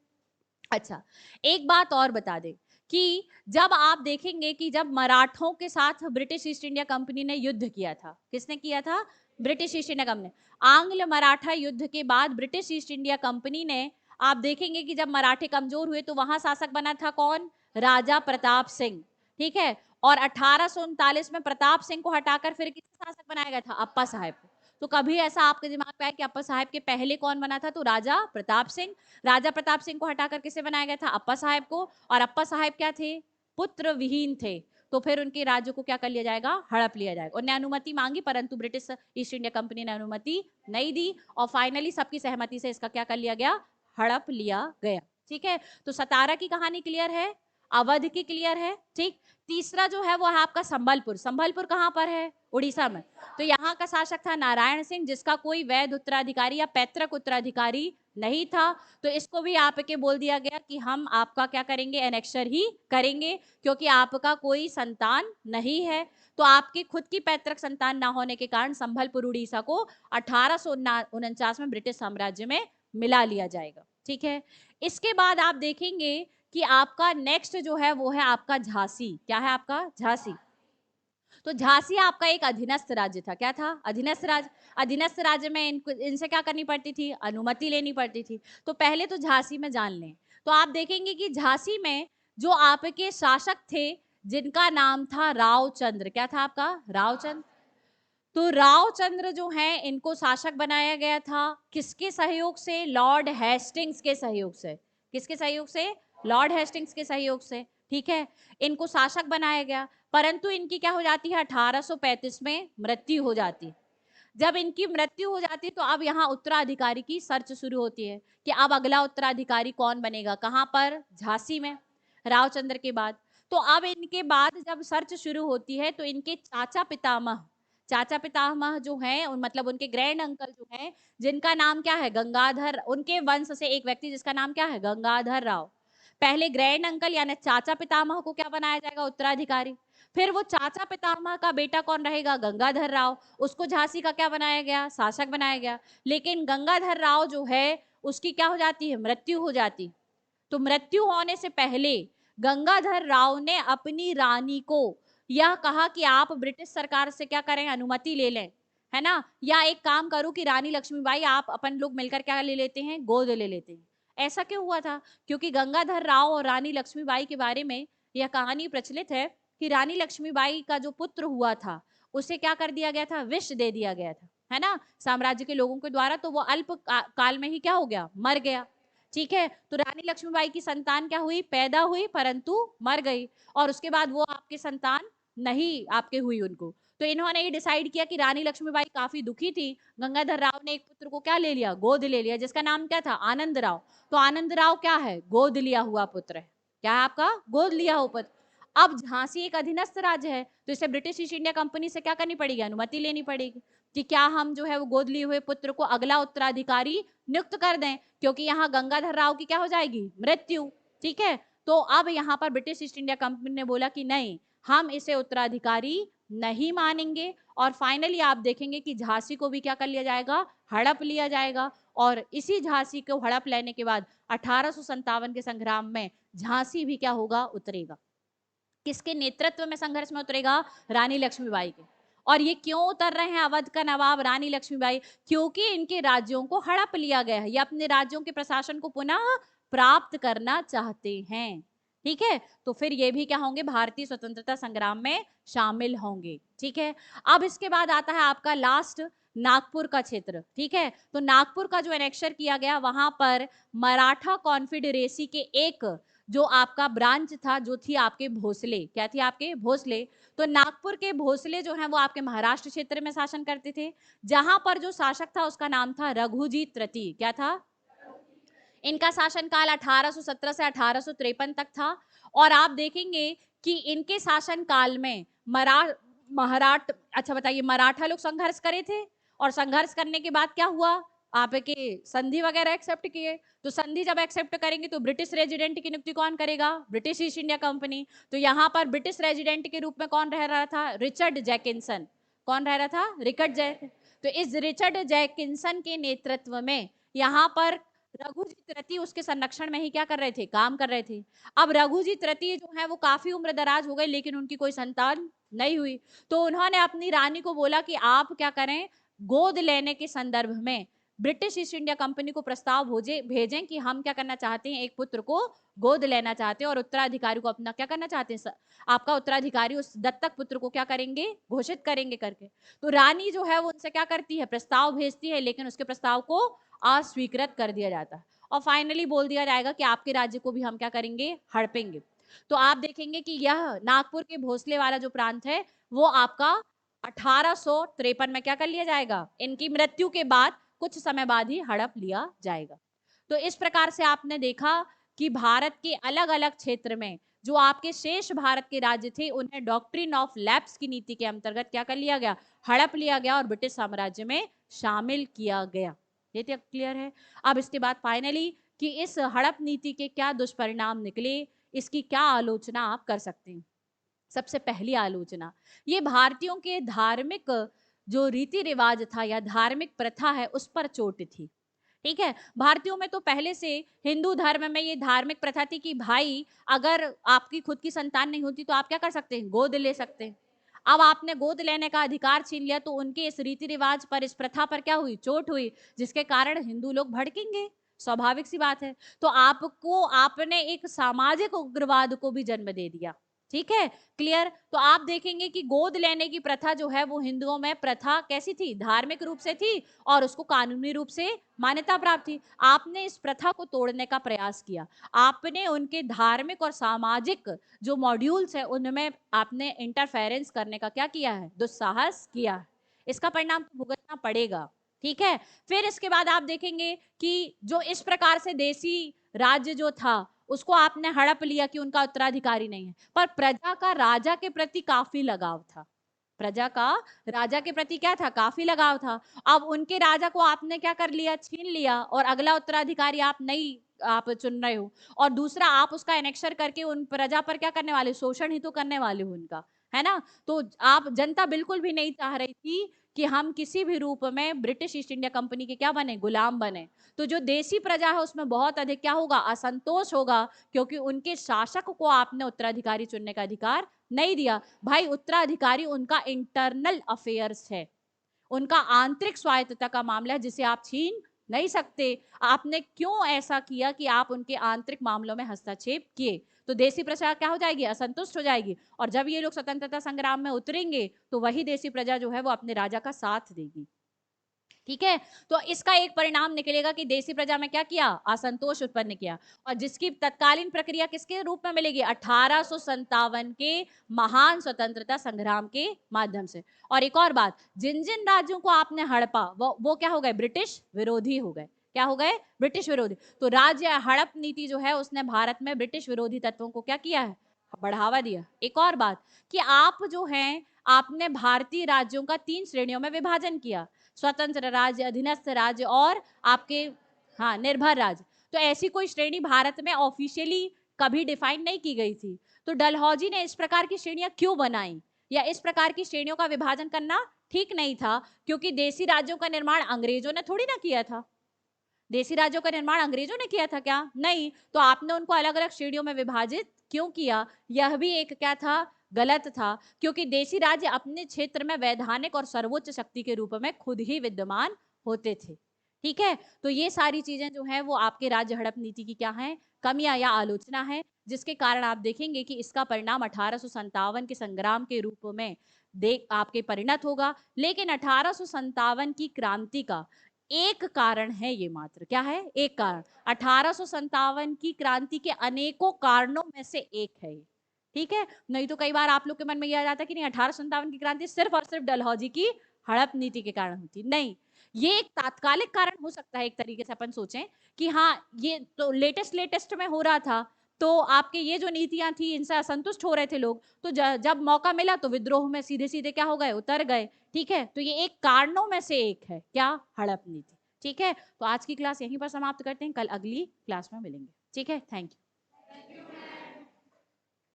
अच्छा, एक बात और बता दें कि जब आप देखेंगे कि जब मराठों के साथ ब्रिटिश ईस्ट इंडिया कंपनी ने युद्ध किया था, किसने किया था, ब्रिटिश ईस्ट इंडिया कंपनी। आंग्ल मराठा युद्ध के बाद ब्रिटिश ईस्ट इंडिया कंपनी ने, आप देखेंगे कि जब मराठे कमजोर हुए तो वहां शासक बना था कौन, राजा प्रताप सिंह, ठीक है। और 1839 में प्रताप सिंह को हटाकर फिर किसे शासक बनाया गया था, अप्पा साहब को। तो कभी ऐसा आपके दिमाग में आया कि अप्पा साहब के पहले कौन बना था, तो राजा प्रताप सिंह। राजा प्रताप सिंह को हटाकर किसे बनाया गया था, अप्पा साहब को, और अप्पा साहब क्या थे, पुत्र विहीन थे, तो फिर उनके राज्य को क्या कर लिया जाएगा, हड़प लिया जाएगा। उन्हें अनुमति मांगी, परंतु ब्रिटिश ईस्ट इंडिया कंपनी ने अनुमति नहीं दी, और फाइनली सबकी सहमति से इसका क्या कर लिया गया, हड़प लिया गया। ठीक है, तो सतारा की कहानी क्लियर है, अवध की क्लियर है। ठीक, तीसरा जो है वो है आपका संबलपुर। संबलपुर कहां पर है, उड़ीसा में। तो यहाँ का शासक था नारायण सिंह, जिसका कोई वैध उत्तराधिकारी या पैतृक उत्तराधिकारी नहीं था। तो इसको भी आपके बोल दिया गया कि हम आपका क्या करेंगे, एनेक्शर ही करेंगे, क्योंकि आपका कोई संतान नहीं है। तो आपकी खुद की पैतृक संतान ना होने के कारण संबलपुर उड़ीसा को 1849 में ब्रिटिश साम्राज्य में मिला लिया जाएगा। ठीक है, इसके बाद आप देखेंगे कि आपका नेक्स्ट जो है वो है आपका झांसी। क्या है आपका, झांसी। तो झांसी आपका एक अधीनस्थ राज्य था। क्या था, अधीनस्थ राज्य। अधीनस्थ राज्य में इनसे क्या करनी पड़ती थी, अनुमति लेनी पड़ती थी। तो पहले तो झांसी में जान लें, तो आप देखेंगे कि झांसी में जो आपके शासक थे, जिनका नाम था रावचंद्र। क्या था आपका, रावचंद्र। तो रावचंद्र जो है इनको शासक बनाया गया था, किसके सहयोग से, लॉर्ड हेस्टिंग्स के सहयोग से। किसके सहयोग से, लॉर्ड हेस्टिंग्स के सहयोग से। ठीक है, इनको शासक बनाया गया, परंतु इनकी क्या हो जाती है, 1835 में मृत्यु हो जाती है। जब इनकी मृत्यु हो जाती है तो अब यहाँ उत्तराधिकारी की सर्च शुरू होती है कि अब अगला उत्तराधिकारी कौन बनेगा, कहाँ पर, झांसी में, रावचंद्र के बाद। तो अब इनके बाद जब सर्च शुरू होती है तो इनके चाचा पितामह जो हैं, मतलब उनके ग्रैंड अंकल जो हैं, जिनका नाम क्या है, गंगाधर, उनके वंश से एक व्यक्ति जिसका नाम क्या है, गंगाधर राव। पहले ग्रैंड अंकल यानी चाचा पितामह को क्या बनाया जाएगा, उत्तराधिकारी। फिर वो चाचा पितामह का बेटा कौन रहेगा, गंगाधर राव, उसको झांसी का क्या बनाया गया, शासक बनाया गया। लेकिन गंगाधर राव जो है उसकी क्या हो जाती है, मृत्यु हो जाती। तो मृत्यु होने से पहले गंगाधर राव ने अपनी रानी को यह कहा कि आप ब्रिटिश सरकार से क्या करें, अनुमति ले लें, है ना, या एक काम करूं कि रानी लक्ष्मीबाई आप अपन लोग मिलकर क्या ले लेते हैं, गोद ले लेते हैं। ऐसा क्यों हुआ था, क्योंकि गंगाधर राव और रानी लक्ष्मीबाई के बारे में यह कहानी प्रचलित है कि रानी लक्ष्मीबाई का जो पुत्र हुआ था उसे क्या कर दिया गया था, विष दे दिया गया था, है ना, साम्राज्य के लोगों के द्वारा। तो वो अल्प काल में ही क्या हो गया, मर गया। ठीक है, तो रानी लक्ष्मीबाई की संतान क्या हुई, पैदा हुई, परंतु मर गई, और उसके बाद वो आपके संतान नहीं आपके हुई उनको। तो इन्होंने ये डिसाइड किया कि रानी लक्ष्मीबाई काफी दुखी थी, गंगाधर राव ने एक पुत्र को क्या ले लिया, गोद ले लिया, जिसका नाम क्या था, आनंद राव। तो आनंद राव क्या है, गोद लिया हुआ पुत्र है। क्या है आपका, गोद लिया हुआ पुत्र। अब झांसी एक अधीनस्थ राज्य है, तो इसे ब्रिटिश ईस्ट इंडिया कंपनी से क्या करनी पड़ेगी, अनुमति लेनी पड़ेगी कि क्या हम जो है वो गोद लिए हुए पुत्र को अगला उत्तराधिकारी नियुक्त कर दें, क्योंकि यहाँ गंगाधर राव की क्या हो जाएगी, मृत्यु। ठीक है, तो अब यहाँ पर ब्रिटिश ईस्ट इंडिया कंपनी ने बोला कि नहीं, हम इसे उत्तराधिकारी नहीं मानेंगे, और फाइनली आप देखेंगे कि झांसी को भी क्या कर लिया जाएगा, हड़प लिया जाएगा। और इसी झांसी को हड़प लेने के बाद 1857 के संग्राम में झांसी भी क्या होगा, उतरेगा। किसके नेतृत्व में संघर्ष में उतरेगा, रानी लक्ष्मीबाई के। और ये क्यों उतर रहे हैं अवध का नवाब रानी लक्ष्मीबाई? क्योंकि इनके राज्यों को हड़प लिया गया है, ये अपने राज्यों के प्रशासन को पुनः प्राप्त करना चाहते हैं। ठीक है, तो फिर ये भी क्या होंगे, भारतीय स्वतंत्रता संग्राम में शामिल होंगे। ठीक है, अब इसके बाद आता है आपका लास्ट नागपुर का क्षेत्र। ठीक है, तो नागपुर का जो एनेक्शर किया गया, वहां पर मराठा कॉन्फेडरेसी के एक जो आपका ब्रांच था, जो थी आपके भोसले, क्या थी आपके भोसले। तो नागपुर के भोसले जो हैं वो आपके महाराष्ट्र क्षेत्र में शासन करते थे, जहां पर जो शासक था उसका नाम था रघुजीत तृतीय। क्या था? इनका शासनकाल 1817 से 1853 तक था। और आप देखेंगे कि इनके शासनकाल में अच्छा बताइए, मराठा लोग संघर्ष करे थे, और संघर्ष करने के बाद क्या हुआ, आपके संधि वगैरह एक्सेप्ट किए। तो संधि जब एक्सेप्ट करेंगे तो ब्रिटिश रेजिडेंट की नियुक्ति कौन करेगा? British east India company. तो यहाँ पर ब्रिटिश रेजिडेंट के रूप में कौन रह रहा था? Richard Jackinson. कौन रह रहा था? Richard Jack. तो इस रिचर्ड जैकिंसन के नेतृत्व में यहाँ पर रघुजी तृतीय उसके संरक्षण में ही क्या कर रहे थे? काम कर रहे थे। अब रघुजी तृतीय जो है वो काफी उम्र दराज हो गए, लेकिन उनकी कोई संतान नहीं हुई। तो उन्होंने अपनी रानी को बोला कि आप क्या करें, गोद लेने के संदर्भ में ब्रिटिश ईस्ट इंडिया कंपनी को प्रस्ताव भेजें कि हम क्या करना चाहते हैं, एक पुत्र को गोद लेना चाहते हैं और उत्तराधिकारी को अपना क्या करना चाहते हैं, आपका उत्तराधिकारी उस दत्तक पुत्र को क्या करेंगे, घोषित करेंगे करके। तो रानी जो है वो उनसे क्या करती है, प्रस्ताव भेजती है, लेकिन उसके प्रस्ताव को अस्वीकृत कर दिया जाता है। और फाइनली बोल दिया जाएगा कि आपके राज्य को भी हम क्या करेंगे, हड़पेंगे। तो आप देखेंगे कि यह नागपुर के भोसले वाला जो प्रांत है वो आपका 1853 में क्या कर लिया जाएगा, इनकी मृत्यु के बाद कुछ समय बाद ही हड़प लिया जाएगा। तो इस प्रकार से आपने देखा कि भारत के अलग अलग क्षेत्र में जो आपके शेष भारत के राज्य थे उन्हें डॉक्ट्रिन ऑफ लैप्स की नीति के अंतर्गत क्या कर लिया गया, हड़प लिया गया और ब्रिटिश साम्राज्य में शामिल किया गया। ये तो क्लियर है। अब इसके बाद फाइनली कि इस हड़प नीति के क्या दुष्परिणाम निकले, इसकी क्या आलोचना आप कर सकते हैं। सबसे पहली आलोचना, ये भारतीयों के धार्मिक जो रीति रिवाज था या धार्मिक प्रथा है उस पर चोट थी। ठीक है, भारतीयों में तो पहले से हिंदू धर्म में ये धार्मिक प्रथा थी कि भाई अगर आपकी खुद की संतान नहीं होती तो आप क्या कर सकते हैं, गोद ले सकते हैं। अब आपने गोद लेने का अधिकार छीन लिया तो उनके इस रीति रिवाज पर, इस प्रथा पर क्या हुई, चोट हुई, जिसके कारण हिंदू लोग भड़केंगे, स्वाभाविक सी बात है। तो आपने एक सामाजिक उग्रवाद को भी जन्म दे दिया। ठीक है, क्लियर। तो आप देखेंगे कि गोद लेने की प्रथा जो है वो हिंदुओं में प्रथा कैसी थी, धार्मिक रूप से थी और उसको कानूनी रूप से मान्यता प्राप्त थी। आपने इस प्रथा को तोड़ने का प्रयास किया, आपने उनके धार्मिक और सामाजिक जो मॉड्यूल्स है उनमें आपने इंटरफेरेंस करने का क्या किया है, दुस्साहस किया है। इसका परिणाम तो भुगतना पड़ेगा। ठीक है, फिर इसके बाद आप देखेंगे कि जो इस प्रकार से देसी राज्य जो था उसको आपने हड़प लिया कि उनका उत्तराधिकारी नहीं है, पर प्रजा का राजा के प्रति काफी लगाव था। प्रजा का राजा के प्रति क्या था, काफी लगाव था। अब उनके राजा को आपने क्या कर लिया, छीन लिया, और अगला उत्तराधिकारी आप नहीं आप चुन रहे हो, और दूसरा आप उसका एनेक्शर करके उन प्रजा पर क्या करने वाले, शोषण ही तो करने वाले हो उनका, है ना। तो आप जनता बिल्कुल भी नहीं चाह रही थी कि हम किसी भी रूप में ब्रिटिश ईस्ट इंडिया कंपनी के क्या बने, गुलाम बने। तो जो देसी प्रजा है उसमें बहुत अधिक क्या होगा, असंतोष होगा, क्योंकि उनके शासक को आपने उत्तराधिकारी चुनने का अधिकार नहीं दिया। भाई उत्तराधिकारी उनका इंटरनल अफेयर्स है, उनका आंतरिक स्वायत्तता का मामला है, जिसे आप छीन नहीं सकते। आपने क्यों ऐसा किया कि आप उनके आंतरिक मामलों में हस्तक्षेप किए। तो देसी प्रजा क्या हो जाएगी, असंतुष्ट हो जाएगी, और जब ये लोग स्वतंत्रता संग्राम में उतरेंगे तो वही देसी प्रजा जो है वो अपने राजा का साथ देगी। ठीक है, तो इसका एक परिणाम निकलेगा कि देसी प्रजा में क्या किया, असंतोष उत्पन्न किया, और जिसकी तत्कालीन प्रक्रिया किसके रूप में मिलेगी, 1857 के महान स्वतंत्रता संग्राम के माध्यम से। और एक और बात, जिन जिन राज्यों को आपने हड़पा वो क्या हो गए, ब्रिटिश विरोधी हो गए। क्या हो गए, ब्रिटिश विरोधी। तो राज्य हड़प नीति जो है उसने भारत में ब्रिटिश विरोधी तत्वों को क्या किया है, बढ़ावा दिया। एक और बात कि आप जो हैं आपने भारतीय राज्यों का 3 श्रेणियों में विभाजन किया, स्वतंत्र राज्य, अधीनस्थ राज्य और आपके हाँ निर्भर राज्य। तो ऐसी कोई श्रेणी भारत में ऑफिशियली कभी डिफाइन नहीं की गई थी। तो डलहौजी ने इस प्रकार की श्रेणियां क्यों बनाई, या इस प्रकार की श्रेणियों का विभाजन करना ठीक नहीं था, क्योंकि देसी राज्यों का निर्माण अंग्रेजों ने थोड़ी ना किया था। देसी राज्यों का निर्माण अंग्रेजों ने किया था क्या, नहीं। तो आपने उनको अलग अलग श्रेणियों में विभाजित क्यों किया, यह भी एक क्या था, गलत था, क्योंकि देशी राज्य अपने क्षेत्र में वैधानिक और सर्वोच्च शक्ति के रूप में खुद ही विद्यमान होते थे। ठीक है, तो ये सारी चीजें जो है वो आपके राज्य हड़प नीति की क्या है, कमियां या आलोचना है, जिसके कारण आप देखेंगे कि इसका परिणाम 1857 के संग्राम के रूप में देख आपके परिणत होगा। लेकिन 1857 की क्रांति का एक कारण है, ये मात्र क्या है, एक कारण, 1857 की क्रांति के अनेकों कारणों में से एक है। ठीक है, नहीं तो कई बार आप लोग के मन में यह आ जाता है कि नहीं 1857 की क्रांति सिर्फ और सिर्फ डलहौजी की हड़प नीति के कारण हुई थी। नहीं, ये एक तात्कालिक कारण हो सकता है, एक तरीके से अपन सोचें कि हाँ ये तो लेटेस्ट में हो रहा था, तो आपके ये जो नीतियां थी इनसे असंतुष्ट हो रहे थे लोग, तो जब मौका मिला तो विद्रोह में सीधे सीधे क्या हो गए, उतर गए। ठीक है, तो ये एक कारणों में से एक है, क्या, हड़प नीति। ठीक है, तो आज की क्लास यहीं पर समाप्त करते हैं, कल अगली क्लास में मिलेंगे। ठीक है, थैंक यू।